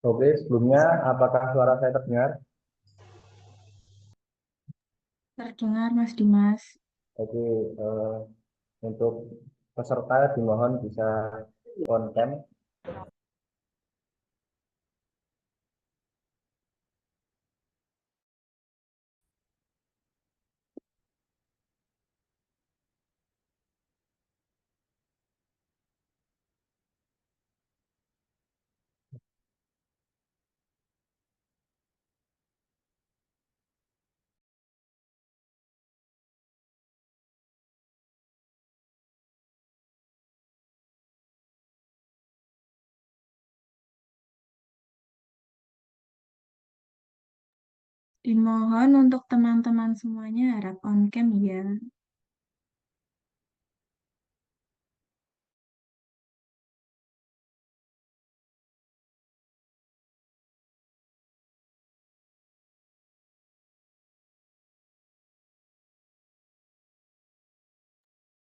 Oke, sebelumnya apakah suara saya terdengar? Terdengar, Mas Dimas. Oke, untuk peserta dimohon bisa konten. Dimohon untuk teman-teman semuanya harap on cam ya.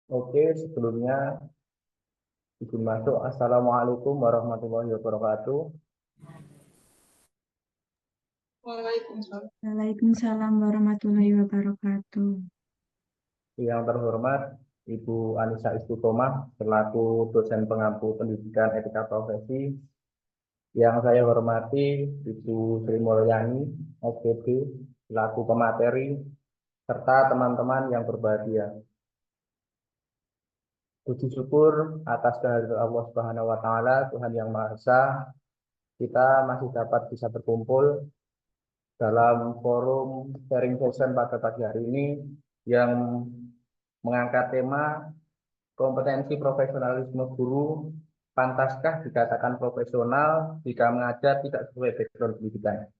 Oke, sebelumnya izin masuk. Assalamualaikum warahmatullahi wabarakatuh. Waalaikumsalam warahmatullahi wabarakatuh. Yang terhormat Ibu Anissa Istiqomah selaku dosen pengampu pendidikan etika profesi. Yang saya hormati Ibu Sri Mulyani, SPB, selaku pemateri, serta teman-teman yang berbahagia. Puji syukur atas kehadiran Allah Subhanahu wa taala, Tuhan yang Maha Esa, kita masih dapat bisa berkumpul dalam forum sharing session pada pagi hari ini yang mengangkat tema kompetensi profesionalisme guru, pantaskah dikatakan profesional jika mengajar tidak sesuai background pendidikan.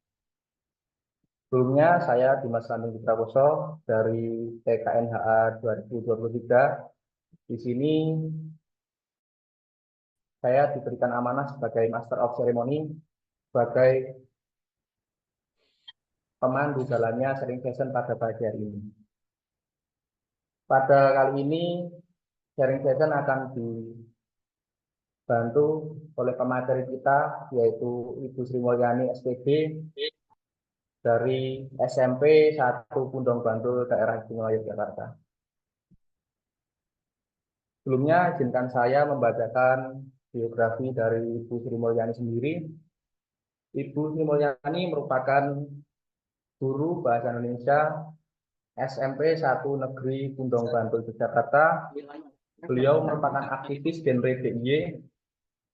Sebelumnya saya Dimas Landung Putrakoso dari TKNHA 2023. Di sini saya diberikan amanah sebagai Master of Ceremony, sebagai pemandu jalannya sharing session pada pagi hari ini. Pada kali ini sharing session akan dibantu oleh pemateri kita, yaitu Ibu Sri Mulyani SPG dari SMP 1 Pundong Bantul, Daerah Istimewa Yogyakarta. Sebelumnya izinkan saya membacakan biografi dari Ibu Sri Mulyani sendiri. Ibu Sri Mulyani merupakan guru bahasa Indonesia SMP 1 Negeri Pundong Bantul, Yogyakarta. Beliau merupakan aktivis genre DIY.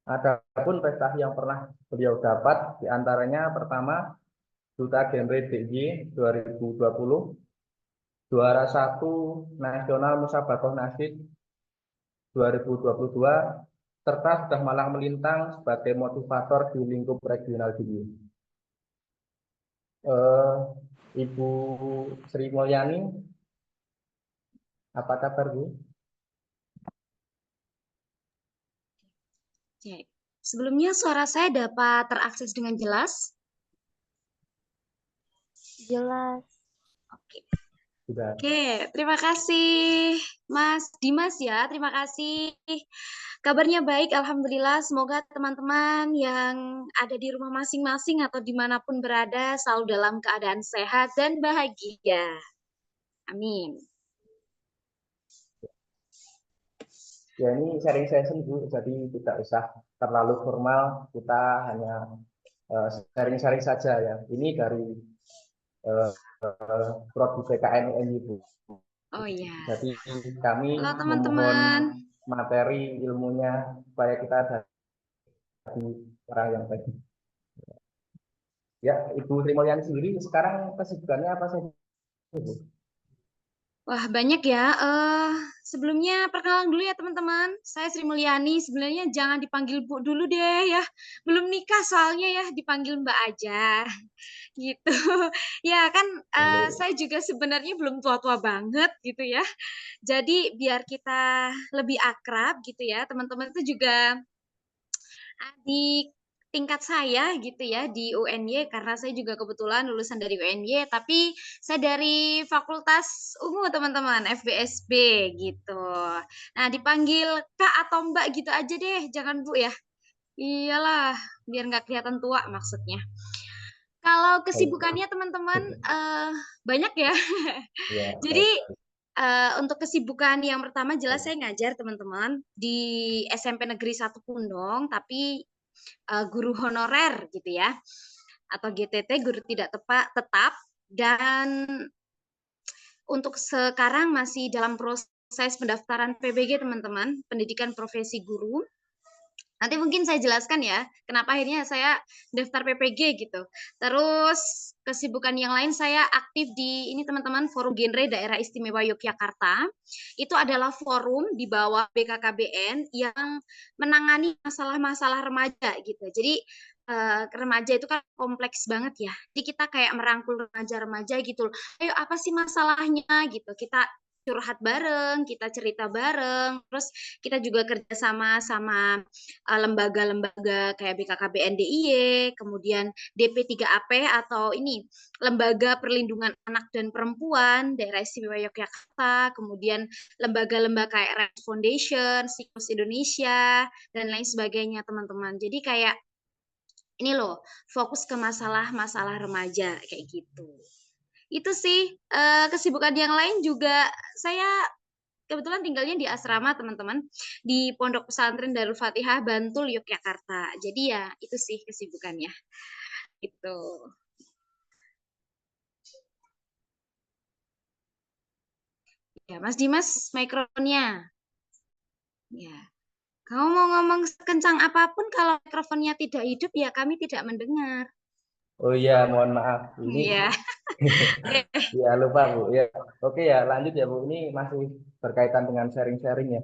Adapun prestasi yang pernah beliau dapat diantaranya pertama Duta Genre DIY 2020, juara 1 Nasional Musabaqah Nasid 2022, serta sudah malang melintang sebagai motivator di lingkup regional DIY. Ibu Sri Mulyani, apa kabar Bu? Cek. Sebelumnya suara saya dapat terakses dengan jelas? Jelas. Oke. Sudah. Oke, terima kasih Mas Dimas ya, terima kasih. Kabarnya baik, Alhamdulillah. Semoga teman-teman yang ada di rumah masing-masing atau dimanapun berada selalu dalam keadaan sehat dan bahagia. Amin. Ya ini sharing session Bu, jadi tidak usah terlalu formal, kita hanya sharing-sharing saja ya. Ini dari Prodi PKN UNY Bu. Oh iya. Jadi kami Halo memohon teman-teman. materi ilmunya supaya kita jadi orang yang baik. Ya, Ibu Sri Mulyani sendiri sekarang kesibukannya apa saja Bu? Wah, banyak ya. Sebelumnya perkenalan dulu ya teman-teman. Saya Sri Mulyani. Sebenarnya jangan dipanggil Bu dulu deh ya. Belum nikah soalnya ya, dipanggil Mbak aja. Gitu. Ya kan saya juga sebenarnya belum tua-tua banget gitu ya. Jadi biar kita lebih akrab gitu ya. Teman-teman itu juga adik tingkat saya gitu ya di UNY karena saya juga kebetulan lulusan dari UNY tapi saya dari Fakultas Ungu teman-teman FBSB gitu. Nah, dipanggil Kak atau Mbak gitu aja deh, jangan Bu ya. Iyalah, biar nggak kelihatan tua maksudnya. Kalau kesibukannya teman-teman banyak ya. Ya, Jadi untuk kesibukan yang pertama jelas saya ngajar teman-teman di SMP Negeri 1 Pundong, tapi guru honorer gitu ya, atau GTT, guru tidak tetap, dan untuk sekarang masih dalam proses pendaftaran PBG teman-teman, pendidikan profesi guru. Nanti mungkin saya jelaskan ya, kenapa akhirnya saya daftar PPG gitu. Terus kesibukan yang lain saya aktif di ini teman-teman, Forum Genre Daerah Istimewa Yogyakarta. Itu adalah forum di bawah BKKBN yang menangani masalah-masalah remaja gitu. Jadi remaja itu kan kompleks banget ya. Jadi kita kayak merangkul remaja-remaja gitu. Ayo apa sih masalahnya gitu. Kita curhat bareng, kita cerita bareng, terus kita juga kerjasama sama lembaga-lembaga kayak BKKBN DIY, kemudian DP3AP atau ini Lembaga Perlindungan Anak dan Perempuan Daerah Istimewa Yogyakarta, kemudian lembaga-lembaga kayak Red Foundation, Siklus Indonesia, dan lain sebagainya teman-teman. Jadi kayak ini loh, fokus ke masalah-masalah remaja kayak gitu. Itu sih kesibukan yang lain juga saya kebetulan tinggalnya di asrama teman-teman di Pondok Pesantren Darul Fatihah Bantul Yogyakarta. Jadi ya itu sih kesibukannya. Itu. Ya, Mas Dimas mikrofonnya. Ya. Kamu mau ngomong kencang apapun kalau mikrofonnya tidak hidup ya kami tidak mendengar. oh iya, mohon maaf. Ini Iya. Oke. ya lupa Bu. Ya, oke ya, lanjut ya Bu. Ini masih berkaitan dengan sharing-sharing ya.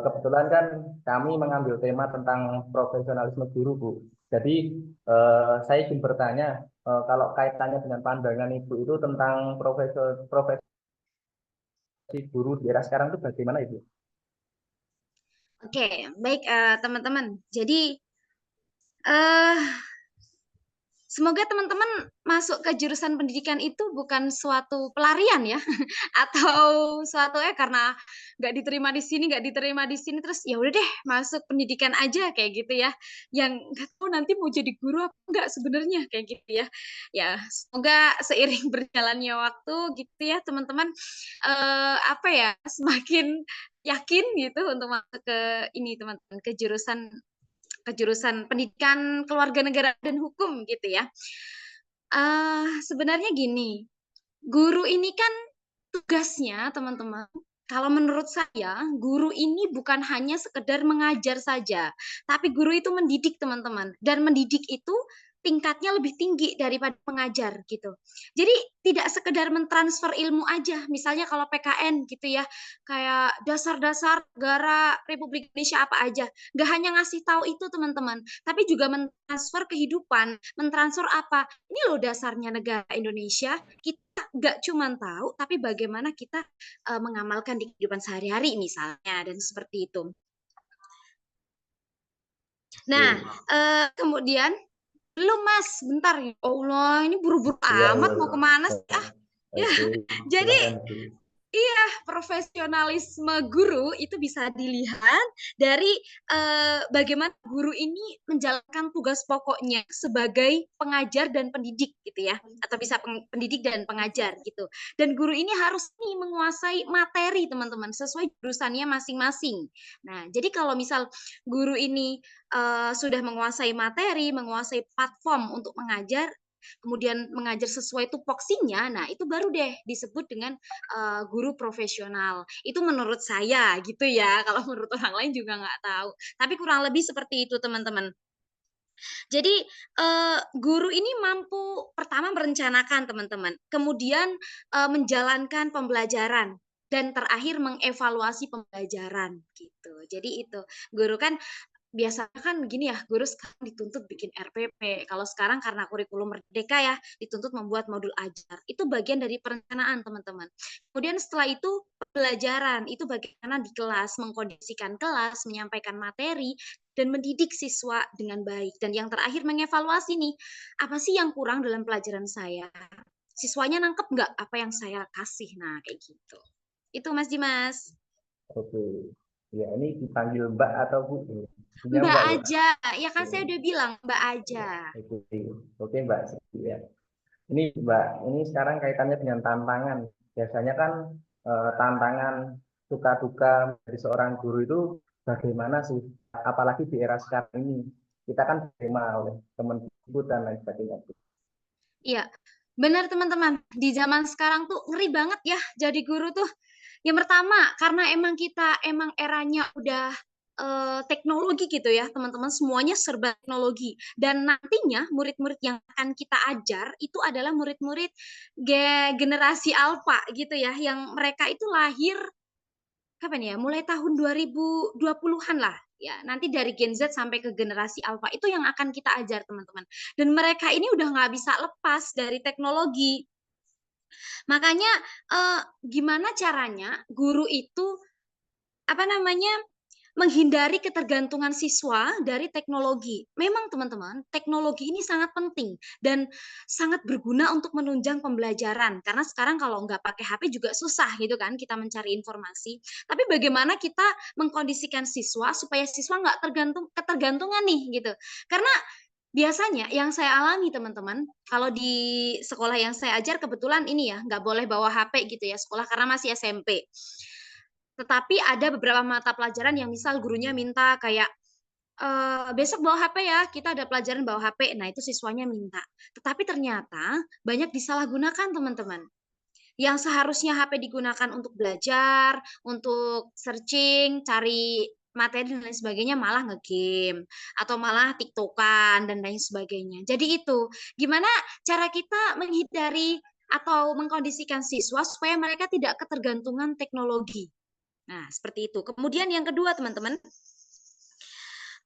Kebetulan kan kami mengambil tema tentang profesionalisme guru, Bu. Jadi saya ingin bertanya, kalau kaitannya dengan pandangan Ibu itu tentang profesi guru di era sekarang itu bagaimana Ibu? Oke, baik teman-teman. Jadi eh semoga teman-teman masuk ke jurusan pendidikan itu bukan suatu pelarian ya, atau suatu karena nggak diterima di sini, nggak diterima di sini, terus ya udah deh masuk pendidikan aja kayak gitu ya. Yang nggak tahu nanti mau jadi guru apa enggak sebenarnya kayak gitu ya. Ya semoga seiring berjalannya waktu gitu ya teman-teman apa ya semakin yakin gitu untuk masuk ke ini teman-teman ke jurusan pendidikan keluarga negara dan hukum gitu ya. Sebenarnya gini, guru ini kan tugasnya teman-teman. Kalau menurut saya, guru ini bukan hanya sekedar mengajar saja, tapi guru itu mendidik teman-teman. Dan mendidik itu tingkatnya lebih tinggi daripada mengajar gitu. Jadi tidak sekedar mentransfer ilmu aja. Misalnya kalau PKN gitu ya, kayak dasar-dasar negara Republik Indonesia apa aja. Gak hanya ngasih tahu itu teman-teman, tapi juga mentransfer kehidupan, mentransfer apa. Ini loh dasarnya negara Indonesia. Kita gak cuma tahu, tapi bagaimana kita mengamalkan di kehidupan sehari-hari misalnya dan seperti itu. Nah, kemudian belum Mas, bentar ya Allah, ini buru-buru Iya, amat iya. mau kemana sih? Ya, Oke, jadi silakan Bu. iya, profesionalisme guru itu bisa dilihat dari bagaimana guru ini menjalankan tugas pokoknya sebagai pengajar dan pendidik gitu ya, atau bisa pendidik dan pengajar gitu. Dan guru ini harus nih menguasai materi teman-teman sesuai jurusannya masing-masing. Nah, jadi kalau misal guru ini sudah menguasai materi, menguasai platform untuk mengajar, kemudian mengajar sesuai tupoksinya, nah itu baru deh disebut dengan guru profesional. Itu menurut saya gitu ya. Kalau menurut orang lain juga nggak tahu. Tapi kurang lebih seperti itu teman-teman. Jadi guru ini mampu pertama merencanakan teman-teman, kemudian menjalankan pembelajaran dan terakhir mengevaluasi pembelajaran gitu. Jadi itu guru kan biasanya kan gini ya, guru sekarang dituntut bikin RPP. Kalau sekarang karena kurikulum merdeka ya, dituntut membuat modul ajar. Itu bagian dari perencanaan, teman-teman. Kemudian setelah itu pembelajaran, itu bagaimana di kelas, mengkondisikan kelas, menyampaikan materi, dan mendidik siswa dengan baik. Dan yang terakhir mengevaluasi nih, apa sih yang kurang dalam pelajaran saya? Siswanya nangkep nggak apa yang saya kasih? Nah, kayak gitu. Itu Mas Dimas. Oke. Ya, ini dipanggil Mbak atau Bu? Punya Mbak Mbak ya? aja, ya kan saya Oke, udah bilang Mbak aja. oke, oke, Mbak. Ya. Ini Mbak, ini sekarang kaitannya dengan tantangan. Biasanya kan tantangan suka duka dari seorang guru itu bagaimana sih? Apalagi di era sekarang ini, kita kan diterima oleh teman guru dan lain sebagainya. Iya, benar teman-teman. Di zaman sekarang tuh ngeri banget ya jadi guru tuh. Yang pertama, karena emang kita emang eranya udah teknologi gitu ya, teman-teman. Semuanya serba teknologi. Dan nantinya murid-murid yang akan kita ajar itu adalah murid-murid generasi alpha gitu ya, yang mereka itu lahir kapan ya? Mulai tahun 2020-an lah. Ya, nanti dari Gen Z sampai ke generasi Alpha itu yang akan kita ajar teman-teman. Dan mereka ini udah nggak bisa lepas dari teknologi. Makanya gimana caranya guru itu apa namanya menghindari ketergantungan siswa dari teknologi. Memang teman-teman, teknologi ini sangat penting dan sangat berguna untuk menunjang pembelajaran. Karena sekarang kalau nggak pakai HP juga susah gitu kan kita mencari informasi. Tapi bagaimana kita mengkondisikan siswa supaya siswa nggak ketergantungan nih gitu. Karena biasanya yang saya alami teman-teman, kalau di sekolah yang saya ajar kebetulan ini ya nggak boleh bawa HP gitu ya sekolah karena masih SMP. Tetapi ada beberapa mata pelajaran yang misal gurunya minta kayak besok bawa HP ya, kita ada pelajaran bawa HP. Nah, itu siswanya minta. Tetapi ternyata banyak disalahgunakan, teman-teman. Yang seharusnya HP digunakan untuk belajar, untuk searching, cari materi dan lain sebagainya malah ngegame atau malah TikTokan dan lain sebagainya. Jadi itu, gimana cara kita menghindari atau mengkondisikan siswa supaya mereka tidak ketergantungan teknologi. Nah, seperti itu. Kemudian yang kedua, teman-teman,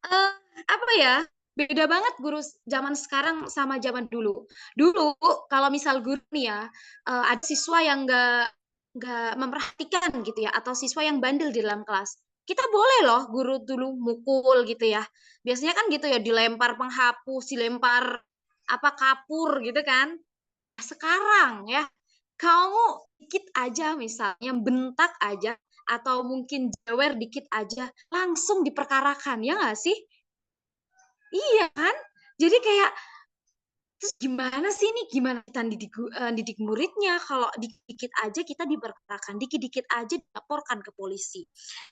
eh, apa ya? Beda banget guru zaman sekarang sama zaman dulu. Dulu kalau misal guru nih ya, ada siswa yang nggak memperhatikan gitu ya, atau siswa yang bandel di dalam kelas. Kita boleh loh guru dulu mukul gitu ya. Biasanya kan gitu ya, dilempar penghapus, dilempar apa kapur gitu kan. Sekarang ya, kamu dikit aja misalnya bentak aja atau mungkin jewer dikit aja langsung diperkarakan ya nggak sih? Iya kan? Jadi kayak terus gimana sih nih gimana kita didik muridnya kalau dikit aja kita diperkarakan, dikit-dikit aja dilaporkan ke polisi.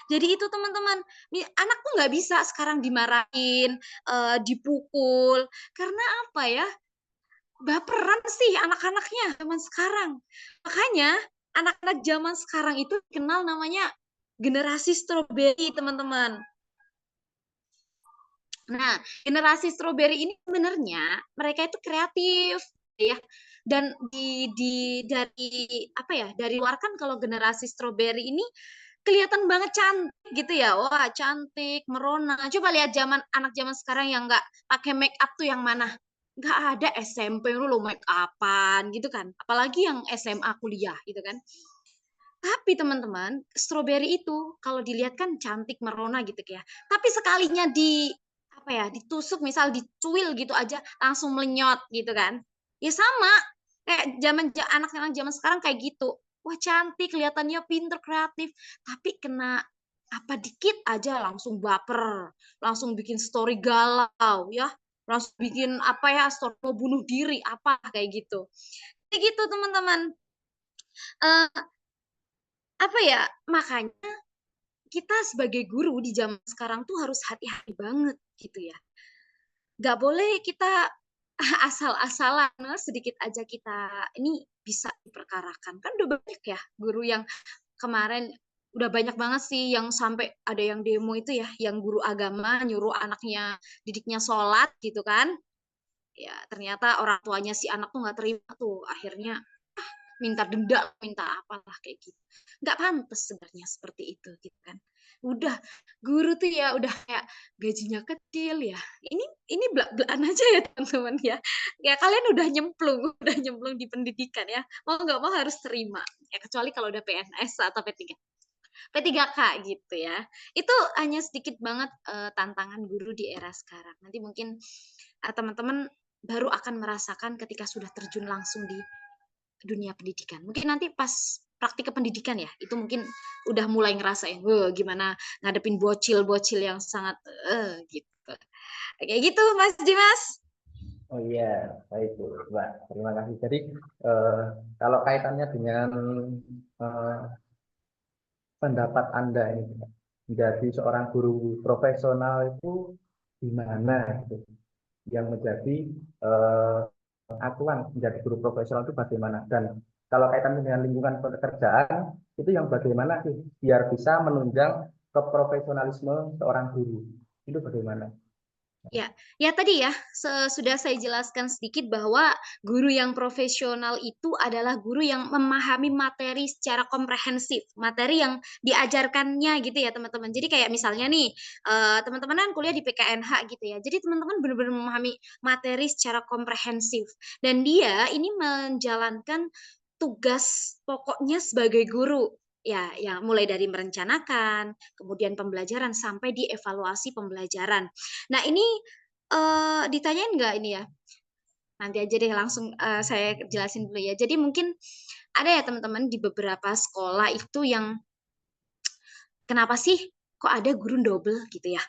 Jadi itu teman-teman, nih anak tuh nggak bisa sekarang dimarahin, dipukul karena apa ya? Baperan sih anak-anaknya zaman sekarang. Makanya anak-anak zaman sekarang itu kenal namanya generasi stroberi, teman-teman. Nah, generasi stroberi ini sebenarnya mereka itu kreatif ya. Dan dari apa ya? Dari luar kan kalau generasi stroberi ini kelihatan banget cantik gitu ya. Wah, cantik, merona. Coba lihat anak zaman sekarang yang nggak pakai make up tuh yang mana? Nggak ada SMP lu make upan gitu kan. Apalagi yang SMA kuliah gitu kan. Tapi teman-teman, stroberi itu kalau dilihat kan cantik merona gitu ya. Tapi sekalinya apa ya, ditusuk misal dicuil gitu aja langsung melenyot gitu kan. Ya sama kayak anak-anak zaman sekarang kayak gitu. Wah, cantik, kelihatannya pinter, kreatif, tapi kena apa dikit aja langsung baper, langsung bikin story galau ya. Langsung bikin apa ya, story mau bunuh diri apa kayak gitu. Kayak gitu teman-teman. Eh, apa ya? Makanya kita sebagai guru di zaman sekarang tuh harus hati-hati banget gitu ya. Gak boleh kita asal-asalan sedikit aja kita ini bisa diperkarakan. Kan udah banyak ya guru yang kemarin udah banyak banget sih yang sampai ada yang demo itu ya, yang guru agama nyuruh anaknya didiknya sholat gitu kan. Ya ternyata orang tuanya si anak tuh nggak terima tuh, akhirnya minta denda, minta apalah kayak gitu. Nggak pantas sebenarnya seperti itu gitu kan. Udah guru tuh ya udah kayak gajinya kecil ya. Ini belak-belakan aja ya teman-teman ya. Ya kalian udah nyemplung di pendidikan ya. Mau nggak mau harus terima. Ya kecuali kalau udah PNS atau P3. P3K gitu ya. Itu hanya sedikit banget tantangan guru di era sekarang. Nanti mungkin teman-teman baru akan merasakan ketika sudah terjun langsung di dunia pendidikan. Mungkin nanti pas praktik pendidikan ya, itu mungkin udah mulai ngerasain, gimana ngadepin bocil-bocil yang sangat gitu. Kayak gitu, Mas Dimas. Oh iya, baik Bu, Mbak. Terima kasih. Jadi eh, kalau kaitannya dengan eh, pendapat Anda ini, Mbak, menjadi seorang guru profesional itu gimana gitu? Yang menjadi eh, acuan menjadi guru profesional itu bagaimana? Dan kalau kaitan dengan lingkungan pekerjaan itu yang bagaimana sih biar bisa menunjang keprofesionalisme seorang guru itu bagaimana? Ya, ya tadi ya, sudah saya jelaskan sedikit bahwa guru yang profesional itu adalah guru yang memahami materi secara komprehensif, materi yang diajarkannya gitu ya teman-teman. Jadi kayak misalnya nih, teman-teman kan kuliah di PKNH gitu ya. Jadi teman-teman benar-benar memahami materi secara komprehensif. Dan dia ini menjalankan tugas pokoknya sebagai guru. Ya, yang mulai dari merencanakan, kemudian pembelajaran sampai dievaluasi pembelajaran. Nah, ini ditanyain nggak ini ya? Nanti aja deh langsung saya jelasin dulu ya. Jadi mungkin ada ya teman-teman di beberapa sekolah itu yang kenapa sih kok ada guru double gitu ya?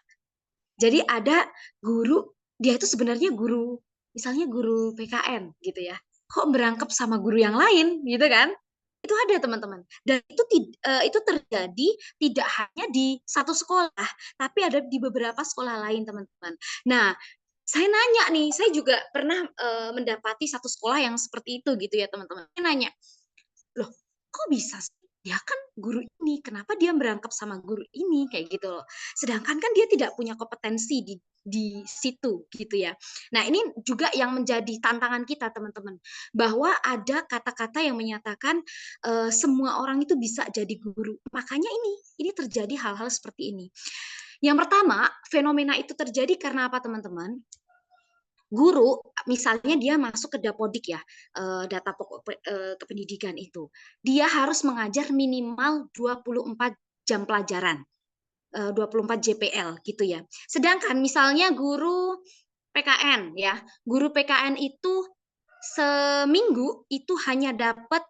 Jadi ada guru dia itu sebenarnya guru, misalnya guru PKN gitu ya. Kok berangkap sama guru yang lain gitu kan? Itu ada teman-teman. Dan itu terjadi tidak hanya di satu sekolah, tapi ada di beberapa sekolah lain teman-teman. Nah, saya nanya nih, saya juga pernah mendapati satu sekolah yang seperti itu gitu ya teman-teman. Saya nanya, loh kok bisa sih? Dia kan guru ini, kenapa dia berangkap sama guru ini kayak gitu loh. Sedangkan kan dia tidak punya kompetensi di situ gitu ya. Nah, ini juga yang menjadi tantangan kita teman-teman, bahwa ada kata-kata yang menyatakan semua orang itu bisa jadi guru. Makanya ini terjadi hal-hal seperti ini. Yang pertama, fenomena itu terjadi karena apa teman-teman? Guru misalnya dia masuk ke Dapodik ya, data pokok kependidikan itu. Dia harus mengajar minimal 24 jam pelajaran. 24 JPL gitu ya. Sedangkan misalnya guru PKN ya, guru PKN itu seminggu itu hanya dapat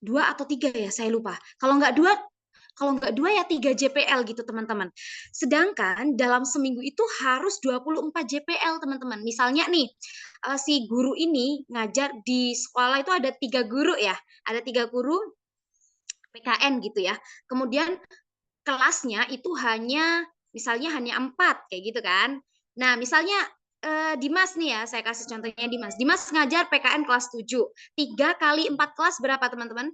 2 atau 3 ya, saya lupa. Kalau nggak dua ya 3 JPL gitu teman-teman. Sedangkan dalam seminggu itu harus 24 JPL teman-teman. Misalnya nih si guru ini ngajar di sekolah itu ada 3 guru ya, ada 3 guru PKN gitu ya. Kemudian kelasnya itu misalnya hanya 4 kayak gitu kan. Nah misalnya Dimas nih ya, saya kasih contohnya Dimas. Dimas ngajar PKN kelas 7. 3 kali 4 kelas berapa teman-teman?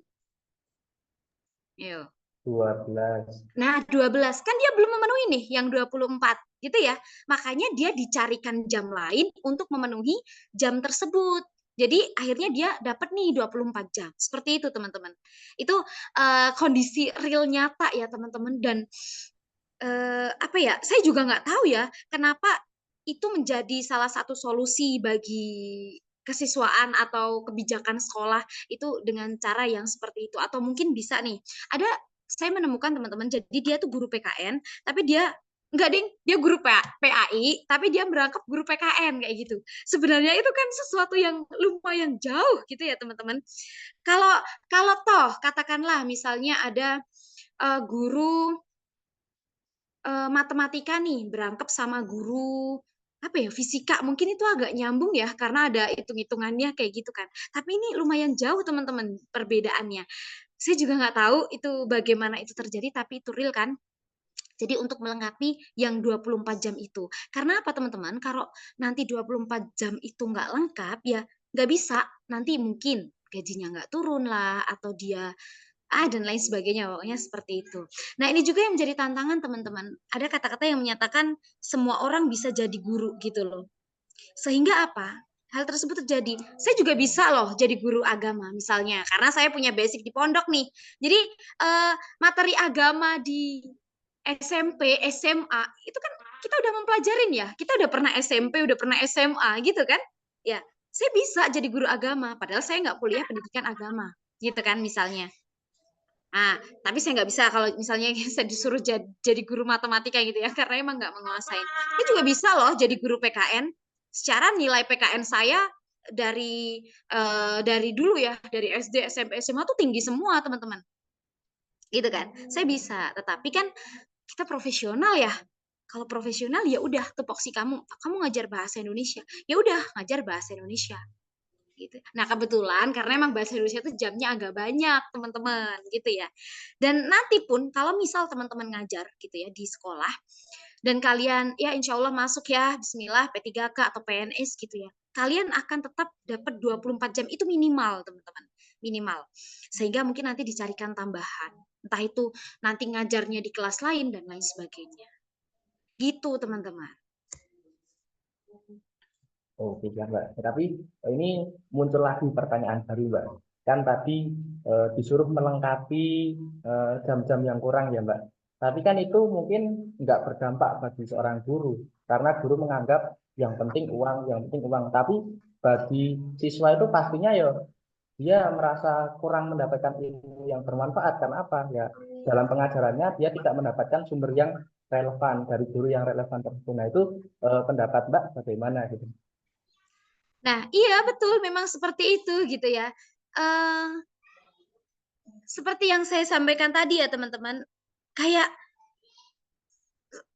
Yuk. 12. Nah, 12 kan dia belum memenuhi nih yang 24 gitu ya. Makanya dia dicarikan jam lain untuk memenuhi jam tersebut. Jadi akhirnya dia dapat nih 24 jam. Seperti itu teman-teman. Itu kondisi real nyata ya teman-teman. Dan apa ya, saya juga nggak tahu ya kenapa itu menjadi salah satu solusi bagi kesiswaan atau kebijakan sekolah itu dengan cara yang seperti itu. Atau mungkin bisa nih, saya menemukan teman-teman, jadi dia tuh guru PKN, tapi dia enggak ding, dia guru PAI, tapi dia merangkap guru PKN kayak gitu. Sebenarnya itu kan sesuatu yang lumayan jauh gitu ya teman-teman. Kalau kalau toh katakanlah misalnya ada guru matematika nih berangkap sama guru apa ya fisika mungkin itu agak nyambung ya karena ada hitung-hitungannya kayak gitu kan. Tapi ini lumayan jauh teman-teman perbedaannya. Saya juga nggak tahu itu bagaimana itu terjadi tapi itu real kan. Jadi untuk melengkapi yang 24 jam itu. Karena apa teman-teman? Kalau nanti 24 jam itu nggak lengkap ya nggak bisa. Nanti mungkin gajinya nggak turun lah atau dia dan lain sebagainya pokoknya seperti itu. Nah, ini juga yang menjadi tantangan teman-teman. Ada kata-kata yang menyatakan semua orang bisa jadi guru gitu loh. Sehingga apa? Hal tersebut terjadi. Saya juga bisa loh jadi guru agama misalnya karena saya punya basic di pondok nih. Jadi materi agama di SMP, SMA itu kan kita udah mempelajarin ya. Kita udah pernah SMP, udah pernah SMA gitu kan? Ya, saya bisa jadi guru agama padahal saya nggak kuliah pendidikan agama gitu kan misalnya. Nah, tapi saya nggak bisa kalau misalnya saya disuruh jadi guru matematika gitu ya, karena emang nggak menguasai. Saya juga bisa loh jadi guru PKN. Secara nilai PKN saya dari dulu ya, dari SD, SMP, SMA tuh tinggi semua teman-teman. gitu kan. Saya bisa, tetapi kan kita profesional ya. Kalau profesional ya udah tupoksi kamu ngajar bahasa Indonesia. Ya udah ngajar bahasa Indonesia gitu. Nah, kebetulan karena emang bahasa Indonesia itu jamnya agak banyak, teman-teman, gitu ya. Dan nanti pun kalau misal teman-teman ngajar gitu ya di sekolah dan kalian ya insya Allah masuk ya, bismillah P3K atau PNS gitu ya. Kalian akan tetap dapat 24 jam itu minimal, teman-teman. Minimal. Sehingga mungkin nanti dicarikan tambahan. Entah itu nanti ngajarnya di kelas lain dan lain sebagainya. Gitu, teman-teman. Oke, ya, Mbak. Tapi ini muncul lagi pertanyaan baru, Mbak. Kan tadi disuruh melengkapi jam-jam yang kurang ya, Mbak. Tapi kan itu mungkin nggak berdampak bagi seorang guru. Karena guru menganggap yang penting uang, yang penting uang. Tapi bagi siswa itu pastinya ya dia merasa kurang mendapatkan ilmu yang bermanfaat. Karena apa? Ya, dalam pengajarannya dia tidak mendapatkan sumber yang relevan dari guru yang relevan tersebut. Nah, itu pendapat Mbak bagaimana gitu? Nah, iya betul memang seperti itu gitu ya. Eh seperti yang saya sampaikan tadi ya teman-teman, kayak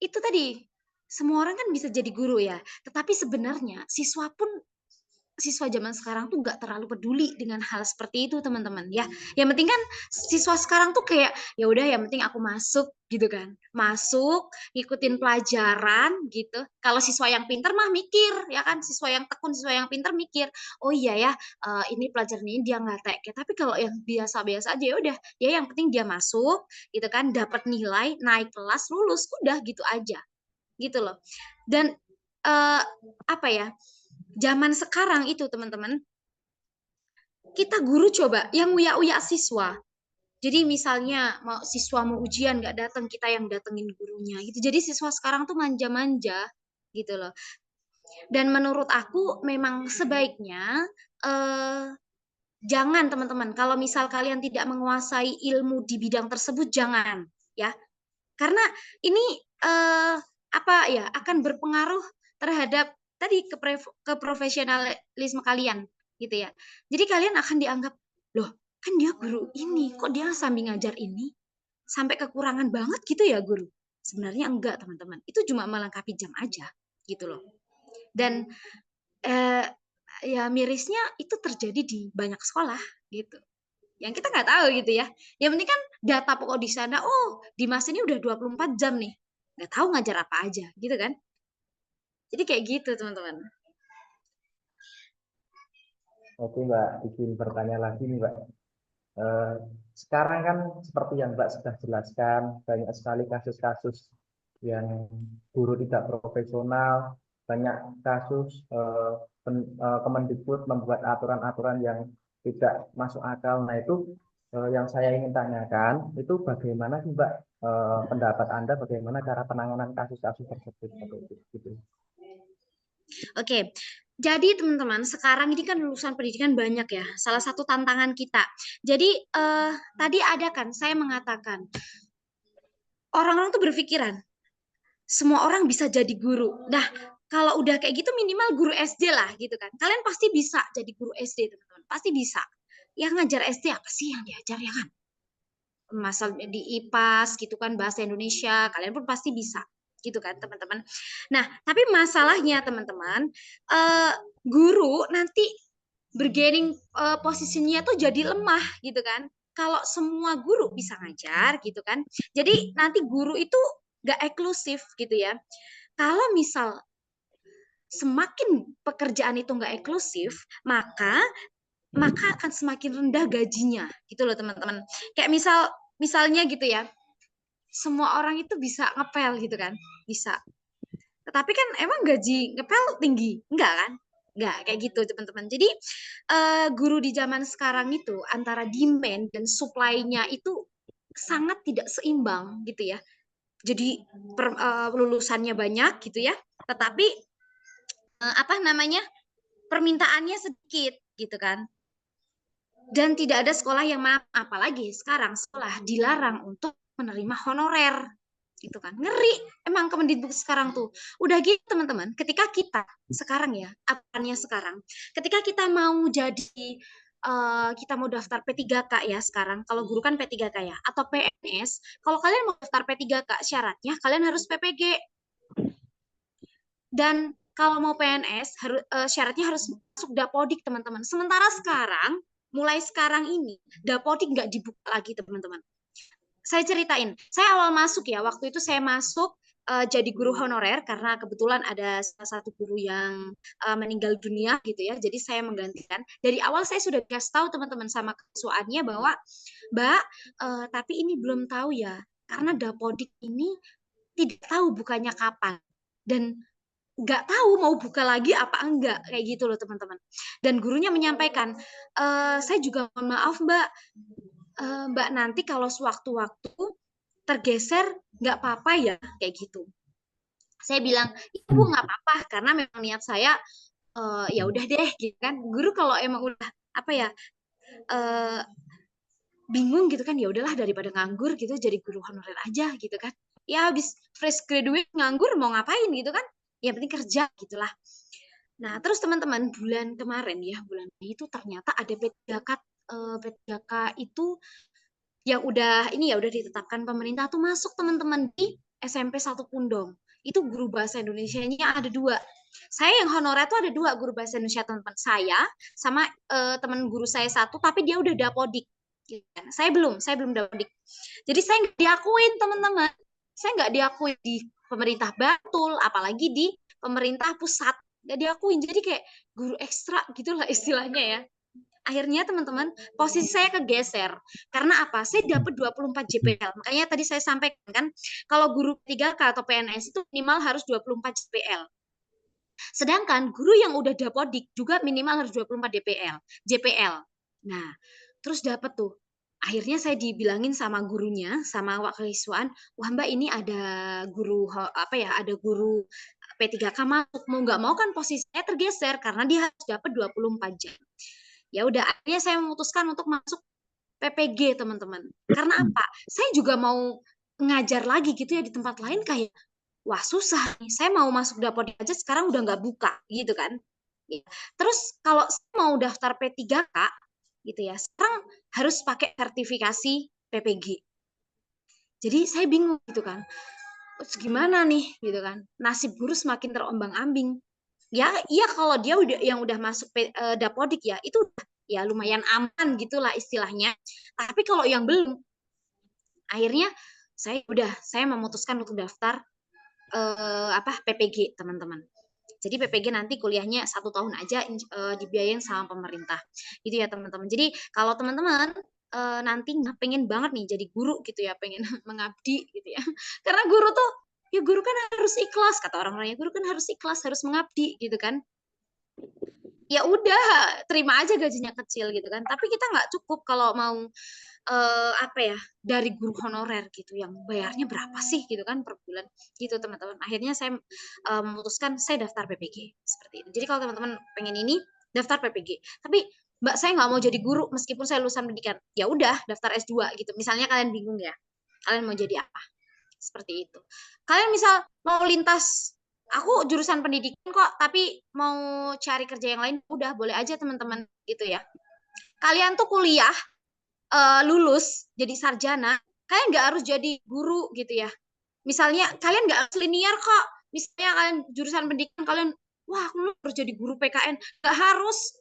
itu tadi semua orang kan bisa jadi guru ya, tetapi sebenarnya siswa zaman sekarang tuh nggak terlalu peduli dengan hal seperti itu teman-teman ya. Yang penting kan siswa sekarang tuh kayak ya udah yang penting aku masuk gitu kan. Masuk, ngikutin pelajaran gitu. Kalau siswa yang pintar mah mikir ya kan, siswa yang tekun, siswa yang pintar mikir. Oh iya ya, ini pelajaran ini dia nggak tek. Tapi kalau yang biasa-biasa aja ya udah, ya yang penting dia masuk gitu kan, dapat nilai, naik kelas, lulus, udah gitu aja. Gitu loh. Dan apa ya? Zaman sekarang itu teman-teman, kita guru coba yang uya-uya siswa. Jadi misalnya siswa mau ujian nggak datang, kita yang datengin gurunya gitu. Jadi siswa sekarang tuh manja-manja gitu loh. Dan menurut aku memang sebaiknya eh, jangan teman-teman. Kalau misal kalian tidak menguasai ilmu di bidang tersebut, jangan ya. Karena ini eh, apa ya akan berpengaruh terhadap tadi keprofesionalisme kalian gitu ya. Jadi kalian akan dianggap, loh kan dia guru ini, kok dia sambil ngajar ini sampai kekurangan banget gitu ya guru. Sebenarnya enggak teman-teman, itu cuma melengkapi jam aja gitu loh. Dan eh, ya mirisnya itu terjadi di banyak sekolah gitu yang kita nggak tahu gitu ya. Yang penting kan data pokok di sana, oh di Mas ini udah 24 jam nih. Nggak tahu ngajar apa aja gitu kan. Jadi kayak gitu teman-teman. Oke Mbak, izin bertanya lagi nih Mbak. Eh, Sekarang kan seperti yang Mbak sudah jelaskan, banyak sekali kasus-kasus yang guru tidak profesional, banyak kasus Kemendikbud membuat aturan-aturan yang tidak masuk akal. Nah itu yang saya ingin tanyakan, itu bagaimana sih Mbak pendapat Anda bagaimana cara penanganan kasus-kasus tersebut? Gitu. Oke. Jadi teman-teman, sekarang ini kan lulusan pendidikan banyak ya. Salah satu tantangan kita. Jadi tadi ada kan saya mengatakan orang-orang tuh berpikiran semua orang bisa jadi guru. Nah, kalau udah kayak gitu minimal guru SD lah gitu kan. Kalian pasti bisa jadi guru SD, teman-teman. Pasti bisa. Yang ngajar SD apa sih yang diajar ya kan? Masal di IPAS gitu kan bahasa Indonesia, kalian pun pasti bisa gitu kan, teman-teman. Nah, tapi masalahnya teman-teman, guru nanti bergaining posisinya tuh jadi lemah gitu kan. Kalau semua guru bisa ngajar gitu kan. Jadi nanti guru itu gak eksklusif gitu ya. Kalau misal semakin pekerjaan itu nggak eksklusif, maka akan semakin rendah gajinya gitu loh teman-teman. Kayak misalnya gitu ya, semua orang itu bisa ngepel gitu kan, bisa. Tetapi kan emang gaji ngepel tinggi, enggak kan? Enggak kayak gitu teman-teman. Jadi guru di zaman sekarang itu antara demand dan supply-nya itu sangat tidak seimbang gitu ya. Jadi lulusannya banyak gitu ya, tetapi apa namanya permintaannya sedikit gitu kan. Dan tidak ada sekolah yang apalagi sekarang sekolah dilarang untuk menerima honorer gitu kan. Ngeri emang Kemendikbud sekarang tuh. Udah gitu teman-teman, ketika kita sekarang ya, apanya sekarang, ketika kita mau jadi kita mau daftar P3K ya sekarang, kalau guru kan P3K ya, atau PNS, kalau kalian mau daftar P3K, syaratnya kalian harus PPG. Dan kalau mau PNS, syaratnya harus masuk Dapodik, teman-teman. Sementara sekarang, mulai sekarang ini, Dapodik nggak dibuka lagi, teman-teman. Saya ceritain, saya awal masuk ya, waktu itu saya masuk jadi guru honorer karena kebetulan ada salah satu guru yang meninggal dunia gitu ya, jadi saya menggantikan. Dari awal saya sudah kasih tahu teman-teman sama kesuaannya bahwa, Mbak, tapi ini belum tahu ya, karena Dapodik ini tidak tahu bukanya kapan dan nggak tahu mau buka lagi apa enggak, kayak gitu loh teman-teman. Dan gurunya menyampaikan, saya juga mohon maaf Mbak, Mbak nanti kalau sewaktu-waktu tergeser nggak apa-apa ya, kayak gitu. Saya bilang, ibu nggak apa-apa karena memang niat saya ya udah deh gitu kan. Guru kalau emang udah apa ya eh, bingung gitu kan, ya udahlah daripada nganggur gitu jadi guru honorer aja gitu kan. Ya habis fresh graduate nganggur mau ngapain gitu kan? Yang penting kerja gitulah. Nah, terus teman-teman bulan kemarin ya, bulan Mei itu ternyata ada P3K, P3K itu yang udah ini ya udah ditetapkan pemerintah tuh masuk teman-teman di SMP 1 Pundong. Itu guru bahasa Indonesianya ada 2. Saya yang honorer tuh ada 2 guru bahasa Indonesia teman-teman. Saya sama teman guru saya 1 tapi dia udah dapodik. Saya belum dapodik. Jadi saya nggak diakuin teman-teman. Saya nggak diakuin di pemerintah Bantul, apalagi di pemerintah pusat. Nggak diakuin. Jadi kayak guru ekstra gitulah istilahnya ya. Akhirnya teman-teman, posisi saya kegeser. Karena apa? Saya dapat 24 JPL. Makanya tadi saya sampaikan kan, kalau guru 3K atau PNS itu minimal harus 24 JPL. Sedangkan guru yang udah dapodik juga minimal harus 24 JPL. Nah, terus dapat tuh. Akhirnya saya dibilangin sama gurunya, sama wakil siswaan, wah Mbak ini ada guru apa ya, ada guru P3K masuk. Mau nggak mau kan posisi saya tergeser karena dia harus dapat 24 jam. Ya udah, akhirnya saya memutuskan untuk masuk PPG, teman-teman. Karena apa? Saya juga mau ngajar lagi gitu ya di tempat lain kayak wah susah nih. Saya mau masuk Dapodik aja sekarang udah nggak buka gitu kan. Ya. Terus kalau saya mau daftar P3K gitu ya, sekarang harus pakai sertifikasi PPG. Jadi saya bingung gitu kan. Terus gimana nih gitu kan. Nasib guru semakin terombang-ambing. Ya, iya kalau dia yang udah masuk Dapodik ya, itu udah ya lumayan aman gitulah istilahnya. Tapi kalau yang belum, akhirnya saya memutuskan untuk daftar PPG teman-teman. Jadi PPG nanti kuliahnya 1 tahun aja dibiayain sama pemerintah. Gitu ya teman-teman. Jadi kalau teman-teman nanti pengen banget nih jadi guru gitu ya, pengen mengabdi gitu ya. Karena guru tuh ya guru kan harus ikhlas kata orang-orang ya, guru kan harus ikhlas, harus mengabdi gitu kan. Ya udah terima aja gajinya kecil gitu kan, tapi kita nggak cukup kalau mau apa ya dari guru honorer gitu yang bayarnya berapa sih gitu kan per bulan gitu teman-teman. Akhirnya saya memutuskan saya daftar PPG seperti itu. Jadi kalau teman-teman pengen ini daftar PPG, tapi Mbak saya nggak mau jadi guru meskipun saya lulusan pendidikan, ya udah daftar S2 gitu. Misalnya kalian bingung ya, kalian mau jadi apa seperti itu. Kalian misal mau lintas, aku jurusan pendidikan kok, tapi mau cari kerja yang lain, udah boleh aja teman-teman gitu ya. Kalian tuh kuliah, lulus jadi sarjana, kalian nggak harus jadi guru gitu ya. Misalnya kalian nggak harus linear kok. Misalnya kalian jurusan pendidikan, kalian, wah aku harus jadi guru PKN. Nggak harus.